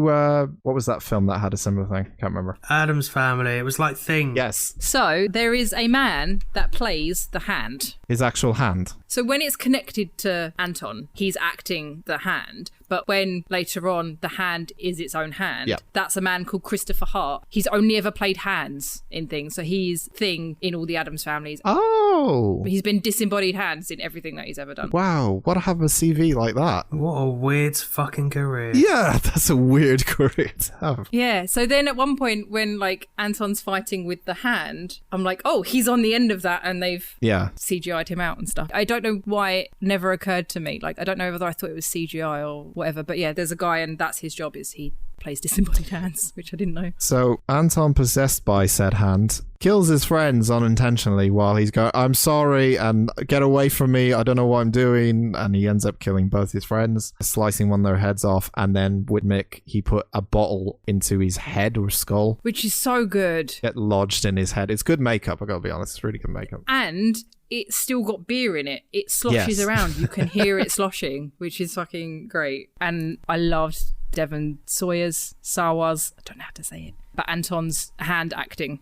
what was that film that had a similar thing? Can't remember. Addams Family. It was like Thing. Yes. So there is a man that plays the hand. His actual hand. So when it's connected to Anton, he's acting the hand. But when later on the hand is its own hand, that's a man called Christopher Hart. He's only ever played hands in things. So he's Thing in all the Addams Families. Oh. He's been disembodied hands in everything that he's ever done. Wow. What to have a CV like that? What a weird fucking career. Yeah, that's a weird career to have. Yeah. So then at one point when like Anton's fighting with the hand, I'm like, oh, he's on the end of that and they've CGI'd him out and stuff. I don't know why it never occurred to me. Like, I don't know whether I thought it was CGI or whatever, but yeah, there's a guy and that's his job, is he plays disembodied hands, which I didn't know. So Anton, possessed by said hand, kills his friends unintentionally while he's going, I'm sorry, and get away from me, I don't know what I'm doing, and he ends up killing both his friends, slicing one of their heads off, and then with Mick, he put a bottle into his head or skull. Which is so good. Get lodged in his head. It's good makeup, I gotta be honest, it's really good makeup. And it's still got beer in it. It sloshes around. You can hear it sloshing, which is fucking great. And I loved Devon Sawa's, I don't know how to say it, but Anton's hand acting.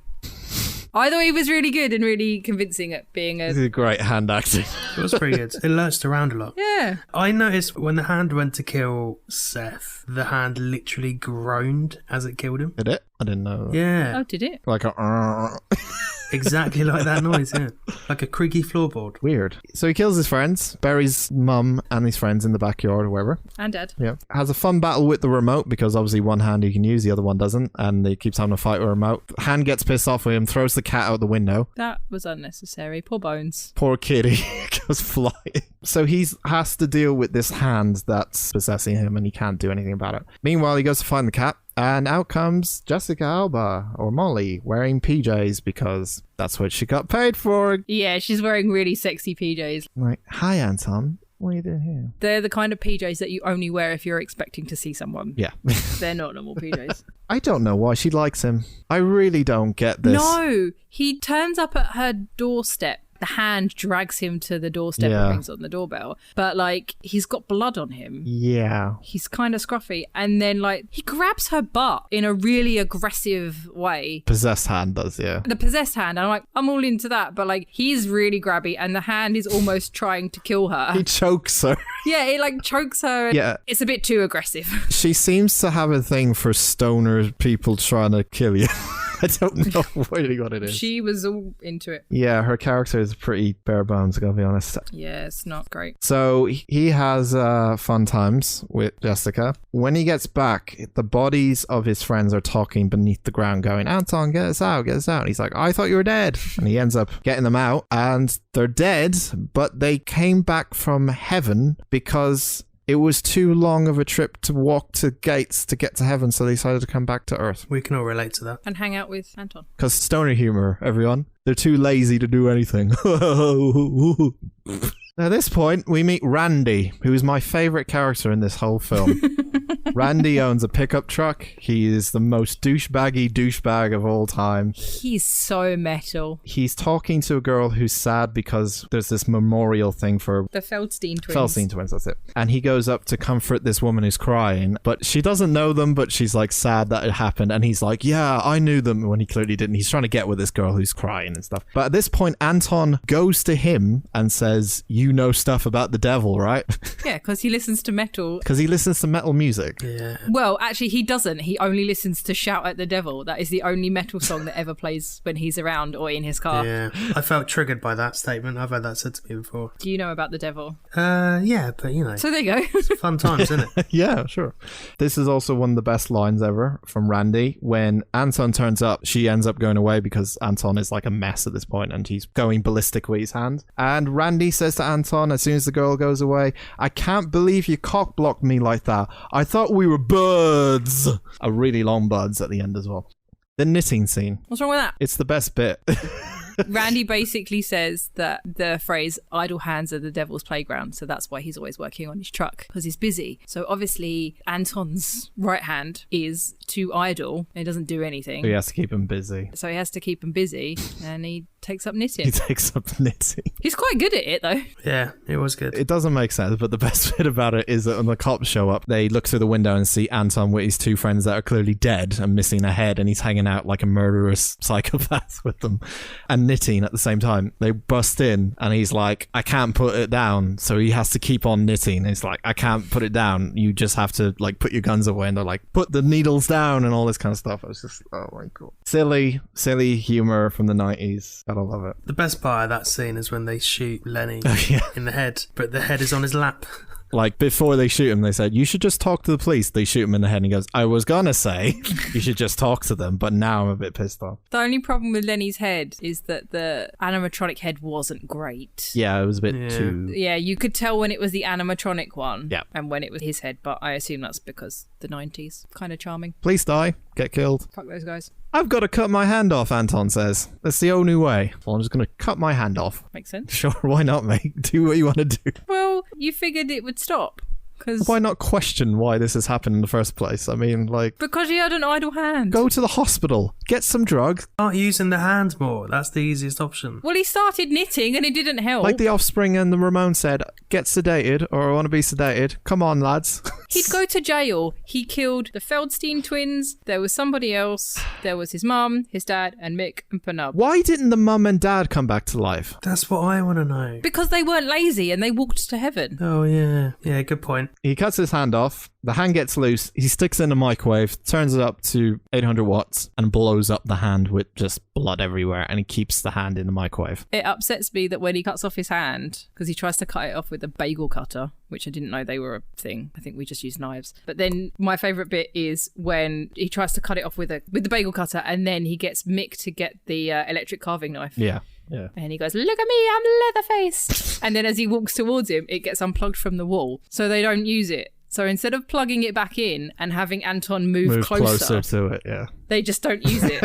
I thought he was really good and really convincing at being a great hand acting. It was pretty good. It lurched around a lot. Yeah. I noticed when the hand went to kill Seth, the hand literally groaned as it killed him. Did it? I didn't know. Yeah. Oh, did it? Like a... Exactly like that noise, yeah. Like a creaky floorboard. Weird. So he kills his friends, buries mum and his friends in the backyard or wherever. And dad. Yeah. Has a fun battle with the remote because obviously one hand he can use, the other one doesn't, and he keeps having a fight with a remote. Hand gets pissed off with him, throws the cat out the window. That was unnecessary. Poor Bones. Poor kitty goes flying. So he has to deal with this hand that's possessing him and he can't do anything about it. Meanwhile, he goes to find the cat. And out comes Jessica Alba, or Molly, wearing PJs because that's what she got paid for. Yeah, she's wearing really sexy PJs. Like, hi, Anton. What are you doing here? They're the kind of PJs that you only wear if you're expecting to see someone. Yeah. They're not normal PJs. I don't know why she likes him. I really don't get this. No, he turns up at her doorstep. The hand drags him to the doorstep and rings on the doorbell. But, like, he's got blood on him. Yeah. He's kind of scruffy. And then, like, he grabs her butt in a really aggressive way. Possessed hand does, yeah. The possessed hand. I'm like, I'm all into that. But, like, he's really grabby and the hand is almost trying to kill her. He chokes her. Yeah, it, like, chokes her. Yeah. It's a bit too aggressive. She seems to have a thing for stoner people trying to kill you. I don't know really what it is. She was all into it. Yeah, her character is pretty bare bones, I gotta be honest. Yeah, it's not great. So he has fun times with Jessica. When he gets back, the bodies of his friends are talking beneath the ground going, Anton, get us out, get us out. And he's like, I thought you were dead. And he ends up getting them out and they're dead, but they came back from heaven because it was too long of a trip to walk to gates to get to heaven, so they decided to come back to Earth. We can all relate to that. And hang out with Anton. Because stoner humor, everyone. They're too lazy to do anything. At this point, we meet Randy, who is my favourite character in this whole film. Randy owns a pickup truck. He is the most douchebag of all time. He's so metal. He's talking to a girl who's sad because there's this memorial thing for the Feldstein twins. Feldstein twins, that's it. And he goes up to comfort this woman who's crying, but she doesn't know them, but she's like sad that it happened. And he's like, yeah, I knew them, when he clearly didn't. He's trying to get with this girl who's crying and stuff. But at this point, Anton goes to him and says, you know stuff about the devil, right? Yeah, because he listens to metal. Because he listens to metal music. Yeah. Well, actually, he doesn't. He only listens to Shout at the Devil. That is the only metal song that ever plays when he's around or in his car. Yeah. I felt triggered by that statement. I've had that said to me before. Do you know about the devil? Yeah, but you know. So there you go. It's fun times, isn't it? Yeah, sure. This is also one of the best lines ever from Randy. When Anton turns up, she ends up going away because Anton is like a mess at this point and he's going ballistic with his hand. And Randy says to Anton, as soon as the girl goes away, I can't believe you cock-blocked me like that. I thought we were birds. A really long buds at the end as well. The knitting scene. What's wrong with that? It's the best bit. Randy basically says that the phrase idle hands are the devil's playground, so that's why he's always working on his truck, because he's busy. So obviously Anton's right hand is too idle and he doesn't do anything. He has to keep him busy. So he has to keep him busy and he takes up knitting. He takes up knitting. He's quite good at it though. Yeah, it was good. It doesn't make sense, but the best bit about it is that when the cops show up, they look through the window and see Anton with his two friends that are clearly dead and missing a head, and he's hanging out like a murderous psychopath with them and knitting at the same time. They bust in and he's like, I can't put it down, so he has to keep on knitting. He's like, I can't put it down, you just have to like put your guns away. And they're like, put the needles down and all this kind of stuff. It was just, oh my god, silly humor from the 90s. I love it. The best part of that scene is when they shoot Lenny yeah. in the head, but the head is on his lap. Like, before they shoot him, they said, you should just talk to the police. They shoot him in the head and he goes, I was gonna say you should just talk to them, but now I'm a bit pissed off. The only problem with Lenny's head is that the animatronic head wasn't great. Yeah, it was a bit too... Yeah, you could tell when it was the animatronic one and when it was his head, but I assume that's because the 90s. Kind of charming. Police die, get killed. Fuck those guys. I've got to cut my hand off, Anton says. That's the only way. Well, I'm just going to cut my hand off. Makes sense. Sure, why not, mate? Do what you want to do. Well, you figured it would stop. Why not question why this has happened in the first place? I mean, like... Because he had an idle hand. Go to the hospital. Get some drugs. Start using the hand more. That's the easiest option. Well, he started knitting and it didn't help. Like the Offspring and the Ramones said, get sedated or I want to be sedated. Come on, lads. He'd go to jail. He killed the Feldstein twins. There was somebody else. There was his mum, his dad, and Mick and Penub. Why didn't the mum and dad come back to life? That's what I want to know. Because they weren't lazy and they walked to heaven. Oh, yeah. Yeah, good point. He cuts his hand off. The hand gets loose. He sticks it in the microwave, turns it up to 800 watts, and blows up the hand with just blood everywhere. And he keeps the hand in the microwave. It upsets me that when he cuts off his hand, because he tries to cut it off with a bagel cutter, which I didn't know they were a thing. I think we just used knives. But then my favourite bit is when he tries to cut it off with the bagel cutter, and then he gets Mick to get the electric carving knife. Yeah. And he goes, look at me, I'm Leatherface. And then as he walks towards him, it gets unplugged from the wall. So they don't use it. So instead of plugging it back in and having Anton move closer to it, yeah. They just don't use it.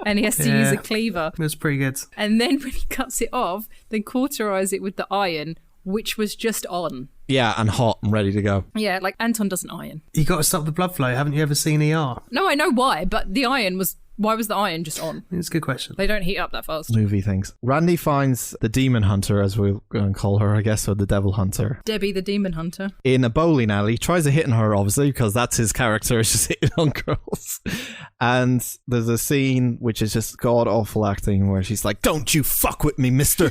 And he has to use a cleaver. It was pretty good. And then when he cuts it off, they cauterize it with the iron, which was just on. Yeah, and hot and ready to go. Yeah, like Anton doesn't iron. You got to stop the blood flow. Haven't you ever seen ER? No, I know why, but the iron was... Why was the iron just on? It's a good question. They don't heat up that fast. Movie things. Randy finds the demon hunter, as we're going to call her, I guess, or the devil hunter. Debbie the demon hunter. In a bowling alley. Tries to hit on her, obviously, because that's his character, is just hitting on girls. And there's a scene which is just god-awful acting where she's like, don't you fuck with me, mister.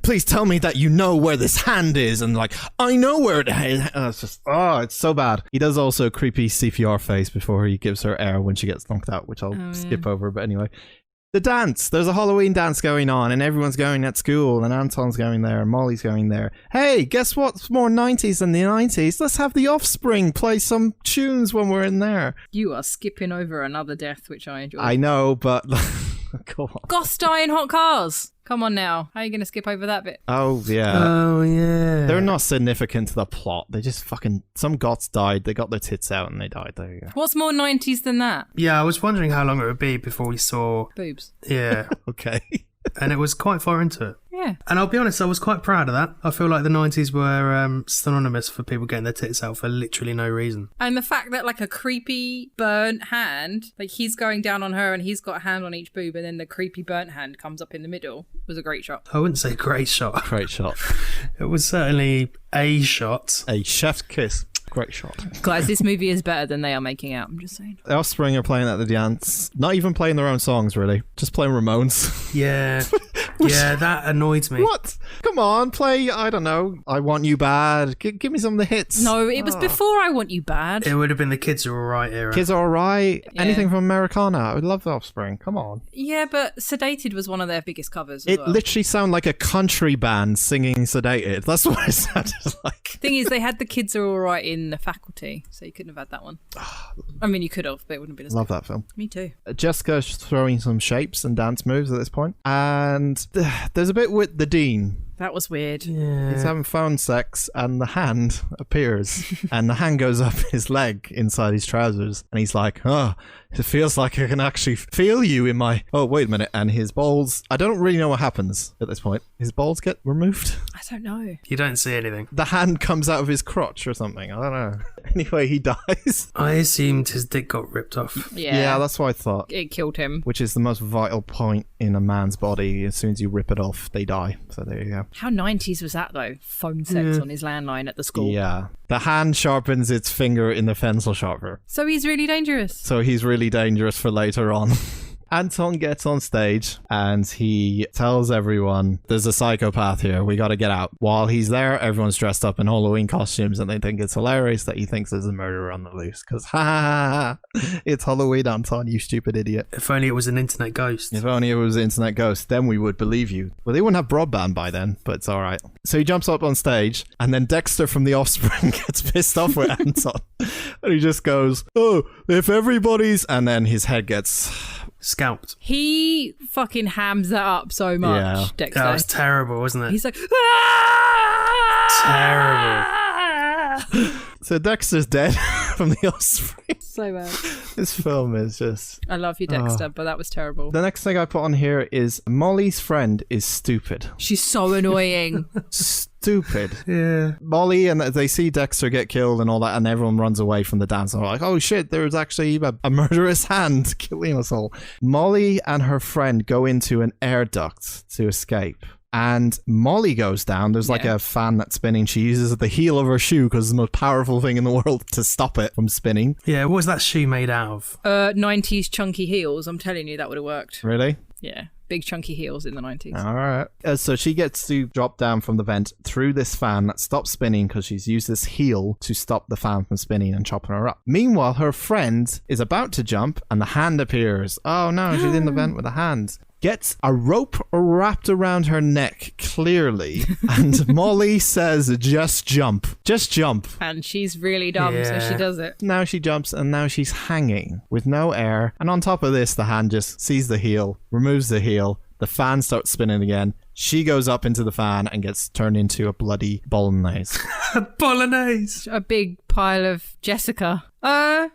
Please tell me that you know where this hand is. And like, I know where it is. It's just, it's so bad. He does also a creepy CPR face before he gives her air when she gets knocked out, which I'll skip over. But anyway, the dance. There's a Halloween dance going on and everyone's going at school and Anton's going there and Molly's going there. Hey, guess what's more 90s than the 90s? Let's have the Offspring play some tunes when we're in there. You are skipping over another death, which I enjoy. I know, but go on. Goss die in hot cars. Come on now. How are you going to skip over that bit? Oh, yeah. Oh, yeah. They're not significant to the plot. They just fucking... Some goths died. They got their tits out and they died. There you go. What's more 90s than that? Yeah, I was wondering how long it would be before we saw... Boobs. Yeah. Okay. And it was quite far into it. Yeah. And I'll be honest, I was quite proud of that. I feel like the 90s were synonymous for people getting their tits out for literally no reason. And the fact that like a creepy burnt hand, like he's going down on her and he's got a hand on each boob and then the creepy burnt hand comes up in the middle was a great shot. I wouldn't say great shot. Great shot. It was certainly a shot. A chef's kiss. Great shot. Guys, this movie is better than they are making out, I'm just saying. The Offspring are playing at the dance. Not even playing their own songs, really. Just playing Ramones. Yeah. Yeah, that annoyed me. What? Come on, play, I don't know, I Want You Bad. Give me some of the hits. No, it was before I Want You Bad. It would have been the Kids Are Alright era. Kids Are Alright. Yeah. Anything from Americana. I would love the Offspring. Come on. Yeah, but Sedated was one of their biggest covers as It well. literally sounded like a country band singing Sedated. That's what it sounded like. Thing is, they had the Kids Are Alright in The Faculty, so you couldn't have had that one. I mean, you could have, but it wouldn't have been as Love good. that film. Me too. Jessica's throwing some shapes and dance moves at this point. And there's a bit with the Dean. That was weird. Yeah. He's having phone sex and the hand appears and the hand goes up his leg inside his trousers and he's like, oh, it feels like I can actually feel you in my... Oh, wait a minute. And his balls... I don't really know what happens at this point. His balls get removed? I don't know. You don't see anything. The hand comes out of his crotch or something. I don't know. Anyway, he dies. I assumed his dick got ripped off. Yeah. That's what I thought. It killed him. Which is the most vital point in a man's body. As soon as you rip it off, they die. So there you go. How 90s was that, though? Phone sex on his landline at the school. Yeah. The hand sharpens its finger in the pencil sharpener. So he's really dangerous. So he's really dangerous for later on. Anton gets on stage and he tells everyone there's a psychopath here, we gotta get out. While he's there, everyone's dressed up in Halloween costumes and they think it's hilarious that he thinks there's a murderer on the loose because it's Halloween, Anton, you stupid idiot. If only it was an internet ghost. If only it was an internet ghost, then we would believe you. Well, they wouldn't have broadband by then, but it's alright. So he jumps up on stage and then Dexter from The Offspring gets pissed off with Anton and he just goes, oh, if everybody's... And then his head gets... scalped. He fucking hams that up so much, Yeah. Dexter. That was terrible, wasn't it? He's like, terrible. So Dexter's dead from The Offspring. So bad. This film is just... I love you, Dexter, but that was terrible. The next thing I put on here is Molly's friend is stupid. She's so annoying. Stupid. Yeah. Molly and they see Dexter get killed and all that and everyone runs away from the dance and they're like, oh shit, there's actually a murderous hand killing us all. Molly and her friend go into an air duct to escape. And Molly goes down. There's like a fan that's spinning. She uses the heel of her shoe because it's the most powerful thing in the world to stop it from spinning. Yeah, what was that shoe made out of? 90s chunky heels. I'm telling you, that would have worked. Really? Yeah. big chunky heels in the 90s. All right. So she gets to drop down from the vent through this fan that stops spinning because she's used this heel to stop the fan from spinning and chopping her up. Meanwhile, her friend is about to jump and the hand appears. Oh no, she's in the vent with a hand. Gets a rope wrapped around her neck, clearly, and Molly says, just jump. Just jump. And she's really dumb, so she does it. Now she jumps, and now she's hanging with no air. And on top of this, the hand just sees the heel, removes the heel, the fan starts spinning again. She goes up into the fan and gets turned into a bloody bolognese. Bolognese! A big pile of Jessica.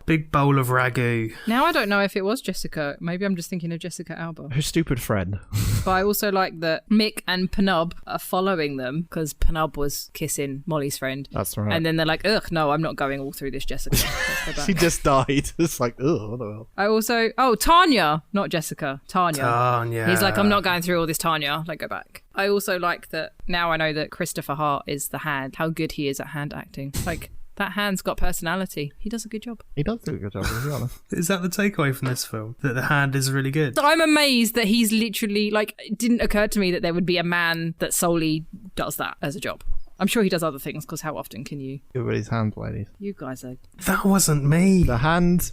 Big bowl of ragu. Now I don't know if it was Jessica. Maybe I'm just thinking of Jessica Alba. Her stupid friend. But I also like that Mick and Penub are following them because Penub was kissing Molly's friend. That's right. And then they're like, ugh, no, I'm not going all through this, Jessica. Let's go back. She just died. It's like, ugh, what the hell? I also, Tanya, not Jessica, Tanya. Tanya. He's like, I'm not going through all this, Tanya. Like, go back. I also like that now I know that Christopher Hart is the hand, how good he is at hand acting. Like, that hand's got personality. He does a good job. He does do a good job, to be honest. Is that the takeaway from this film? That the hand is really good? I'm amazed that he's literally, like, it didn't occur to me that there would be a man that solely does that as a job. I'm sure he does other things, because how often can you? Good with his hand, ladies. You guys are... That wasn't me. The hand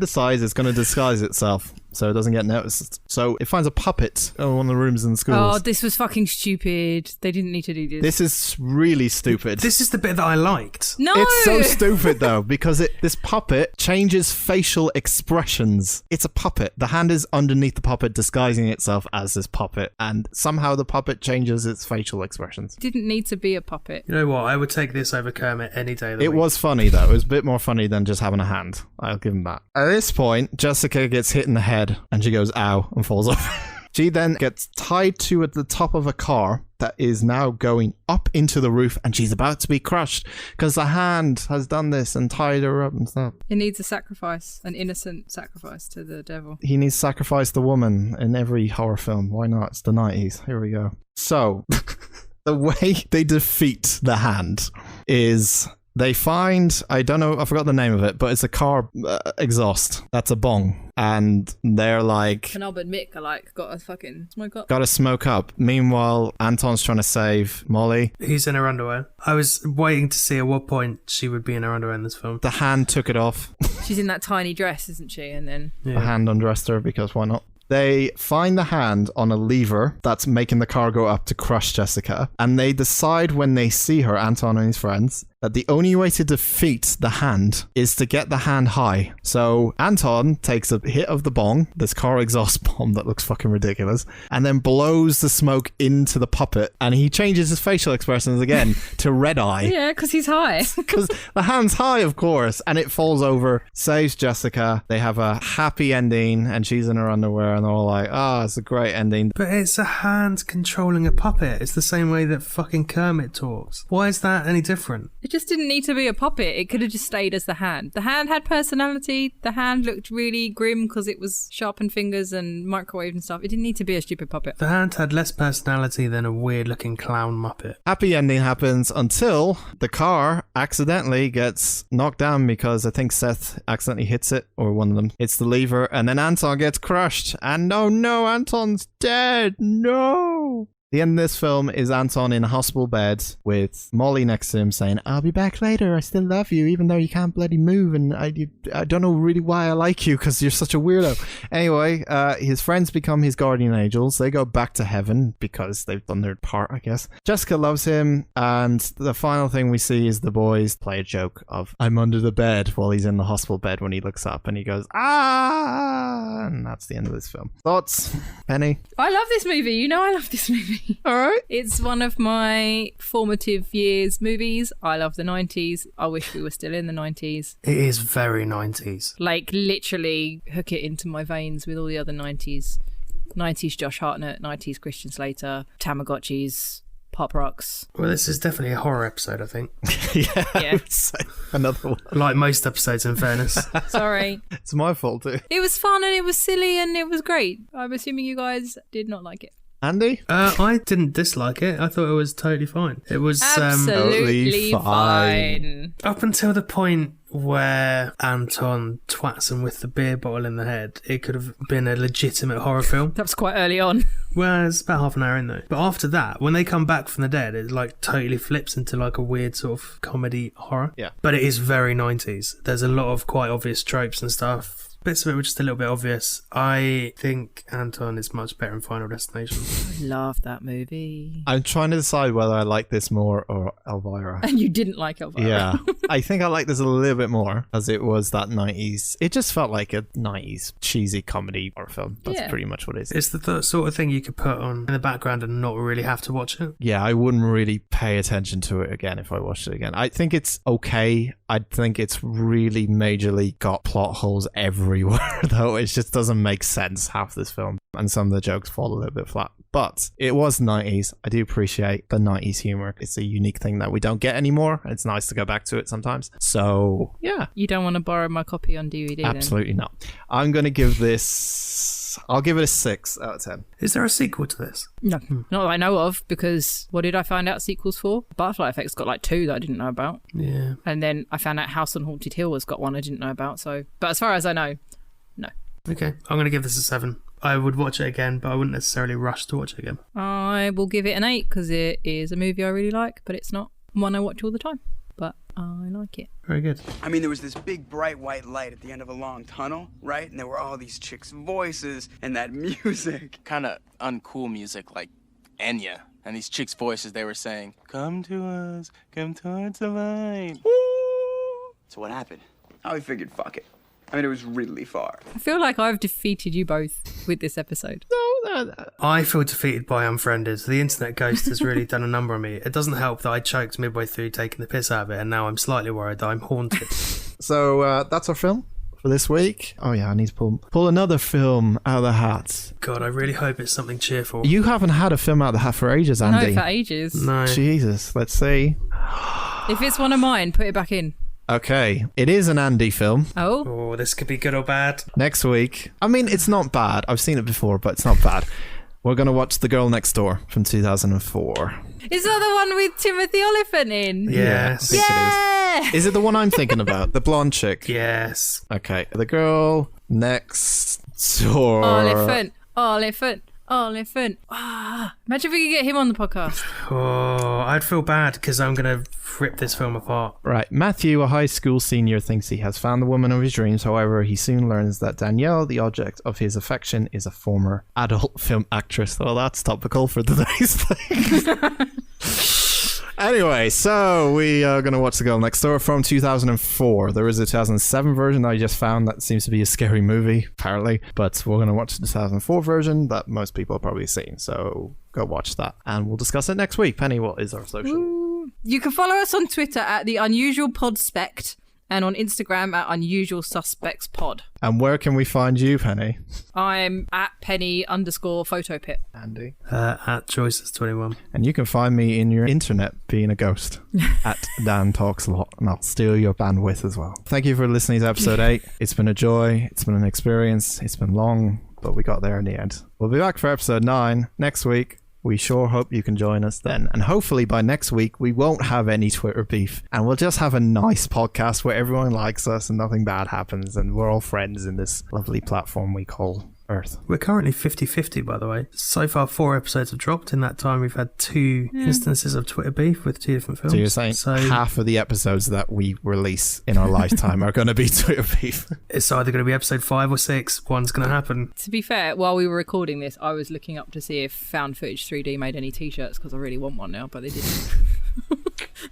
decides it's going to disguise itself, so it doesn't get noticed. So it finds a puppet in one of the rooms in the schools. Oh, this was fucking stupid. They didn't need to do this. This is really stupid. This is the bit that I liked. No! It's so stupid, though, because this puppet changes facial expressions. It's a puppet. The hand is underneath the puppet, disguising itself as this puppet, and somehow the puppet changes its facial expressions. Didn't need to be a puppet. You know what? I would take this over Kermit any day of the It week. was funny, though. It was a bit more funny than just having a hand. I'll give him that. At this point, Jessica gets hit in the head, and she goes, ow, and falls off. She then gets tied to at the top of a car that is now going up into the roof, and she's about to be crushed because the hand has done this and tied her up and stuff. It needs a sacrifice, an innocent sacrifice to the devil. He needs to sacrifice the woman in every horror film. Why not? It's the 90s. Here we go. So, the way they defeat the hand is... They find, I don't know, I forgot the name of it, but it's a car exhaust. That's a bong. And they're like... Penub and Mick are like, gotta fucking smoke up. Gotta smoke up. Meanwhile, Anton's trying to save Molly. He's in her underwear. I was waiting to see at what point she would be in her underwear in this film. The hand took it off. She's in that tiny dress, isn't she? And then... The hand undressed her because why not? They find the hand on a lever that's making the car go up to crush Jessica. And they decide when they see her, Anton and his friends, that the only way to defeat the hand is to get the hand high. So Anton takes a hit of the bong, this car exhaust bomb that looks fucking ridiculous, and then blows the smoke into the puppet. And he changes his facial expressions again to red eye. Yeah, because he's high. Because the hand's high, of course, and it falls over, saves Jessica. They have a happy ending, and she's in her underwear, and they're all like, oh, it's a great ending. But it's a hand controlling a puppet. It's the same way that fucking Kermit talks. Why is that any different? It just didn't need to be a puppet. It could have just stayed as the hand. The hand had personality. The hand looked really grim because it was sharpened fingers and microwave and stuff. It didn't need to be a stupid puppet. The hand had less personality than a weird-looking clown muppet. Happy ending happens until the car accidentally gets knocked down because I think Seth accidentally hits it, or one of them hits the lever, and then Anton gets crushed. And oh no, Anton's dead. No. The end of this film is Anton in a hospital bed with Molly next to him saying, I'll be back later, I still love you, even though you can't bloody move, and I don't know really why I like you, because you're such a weirdo. Anyway, his friends become his guardian angels. They go back to heaven, because they've done their part, I guess. Jessica loves him, and the final thing we see is the boys play a joke of, I'm under the bed, while he's in the hospital bed when he looks up, and he goes, ah! And that's the end of this film. Thoughts, Penny? I love this movie. You know I love this movie. All right. It's one of my formative years movies. I love the 90s. I wish we were still in the 90s. It is very 90s. Like, literally hook it into my veins with all the other 90s. 90s Josh Hartnett, 90s Christian Slater, Tamagotchis, Pop Rocks. Well, this is definitely a horror episode, I think. Yeah. Another one. Like most episodes, in fairness. Sorry. It's my fault too. It was fun and it was silly and it was great. I'm assuming you guys did not like it. Andy? I didn't dislike it. I thought it was totally fine. It was absolutely fine. up until the point where Anton twats him with the beer bottle in the head, it could have been a legitimate horror film. That was quite early on. Well, it's about half an hour in though. But after that, when they come back from the dead, it like totally flips into like a weird sort of comedy horror. Yeah. But it is very 90s. There's a lot of quite obvious tropes and stuff. Bits of it were just a little bit obvious. I think Anton is much better in Final Destination. I love that movie. I'm trying to decide whether I like this more or Elvira. And you didn't like Elvira. Yeah. I think I like this a little bit more as it was that 90s. It just felt like a 90s cheesy comedy horror film. That's pretty much what it is. It's the sort of thing you could put on in the background and not really have to watch it. Yeah, I wouldn't really pay attention to it again if I watched it again. I think it's okay. I think it's really majorly got plot holes everywhere, though. It just doesn't make sense, half this film. And some of the jokes fall a little bit flat. But it was 90s. I do appreciate the 90s humor. It's a unique thing that we don't get anymore. It's nice to go back to it sometimes. So, yeah. You don't want to borrow my copy on DVD Absolutely not. I'm going to give this... I'll give it a 6 out of 10. Is there a sequel to this? No, not that I know of, because what did I find out sequels for? Butterfly Effect's got like 2 that I didn't know about. Yeah. And then I found out House on Haunted Hill has got 1 I didn't know about. So, but as far as I know, no. Okay, I'm going to give this a 7. I would watch it again, but I wouldn't necessarily rush to watch it again. I will give it an 8 because it is a movie I really like, but it's not one I watch all the time. But I like it. Very good. I mean, there was this big bright white light at the end of a long tunnel, right? And there were all these chicks' voices and that music. Kind of uncool music like Enya. And these chicks' voices, they were saying, "Come to us, come towards the light." So what happened? Oh, we figured, fuck it. I mean, it was really far. I feel like I've defeated you both with this episode. No. I feel defeated by Unfriended. The internet ghost has really done a number on me. It doesn't help that I choked midway through taking the piss out of it, and now I'm slightly worried that I'm haunted. So that's our film for this week. Oh yeah, I need to pull another film out of the hat. God, I really hope it's something cheerful. You haven't had a film out of the hat for ages, Andy. No, for ages. No. Jesus, let's see. If it's one of mine, put it back in. Okay, it is an Andy film. Oh, this could be good or bad. Next week. I mean, it's not bad. I've seen it before, but it's not bad. We're going to watch The Girl Next Door from 2004. Is that the one with Timothy Oliphant in? Yes. I think it is. Is it the one I'm thinking about? The blonde chick? Yes. Okay. The Girl Next Door. Oliphant. Imagine if we could get him on the podcast. Oh, I'd feel bad because I'm going to rip this film apart. Right. Matthew, a high school senior, thinks he has found the woman of his dreams. However, he soon learns that Danielle, the object of his affection, is a former adult film actress. Well, that's topical for today's thing. Anyway, so we are going to watch The Girl Next Door from 2004. There is a 2007 version I just found that seems to be a scary movie, apparently. But we're going to watch the 2004 version that most people have probably seen. So go watch that. And we'll discuss it next week. Penny, what is our social? Ooh. You can follow us on Twitter at The Unusual Podspect and on Instagram at Unusual Suspects Pod. And where can we find you, Penny? I'm at Penny_photopit. Andy? At Joyces21. And you can find me in your internet being a ghost at Dan Talks a Lot, and I'll steal your bandwidth as well. Thank you for listening to episode 8. It's been a joy. It's been an experience. It's been long, but we got there in the end. We'll be back for episode 9 next week. We sure hope you can join us then. And hopefully by next week, we won't have any Twitter beef. And we'll just have a nice podcast where everyone likes us and nothing bad happens. And we're all friends in this lovely platform we call Earth. We're currently 50-50, by the way. So far, 4 episodes have dropped. In that time, we've had 2 instances of Twitter beef with 2 different films. So you're saying half of the episodes that we release in our lifetime are going to be Twitter beef? It's either going to be episode 5 or 6. One's going to happen. To be fair, while we were recording this, I was looking up to see if Found Footage 3D made any t-shirts because I really want one now, but they didn't.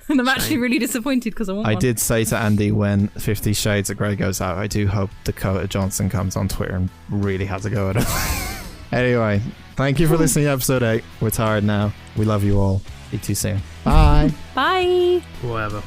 And I'm actually really disappointed because I want one. I did say to Andy when 50 Shades of Grey goes out, I do hope Dakota Johnson comes on Twitter and really has a go at it. Anyway, thank you for listening to episode 8. We're tired now. We love you all. See you soon. Bye. Bye. Whatever.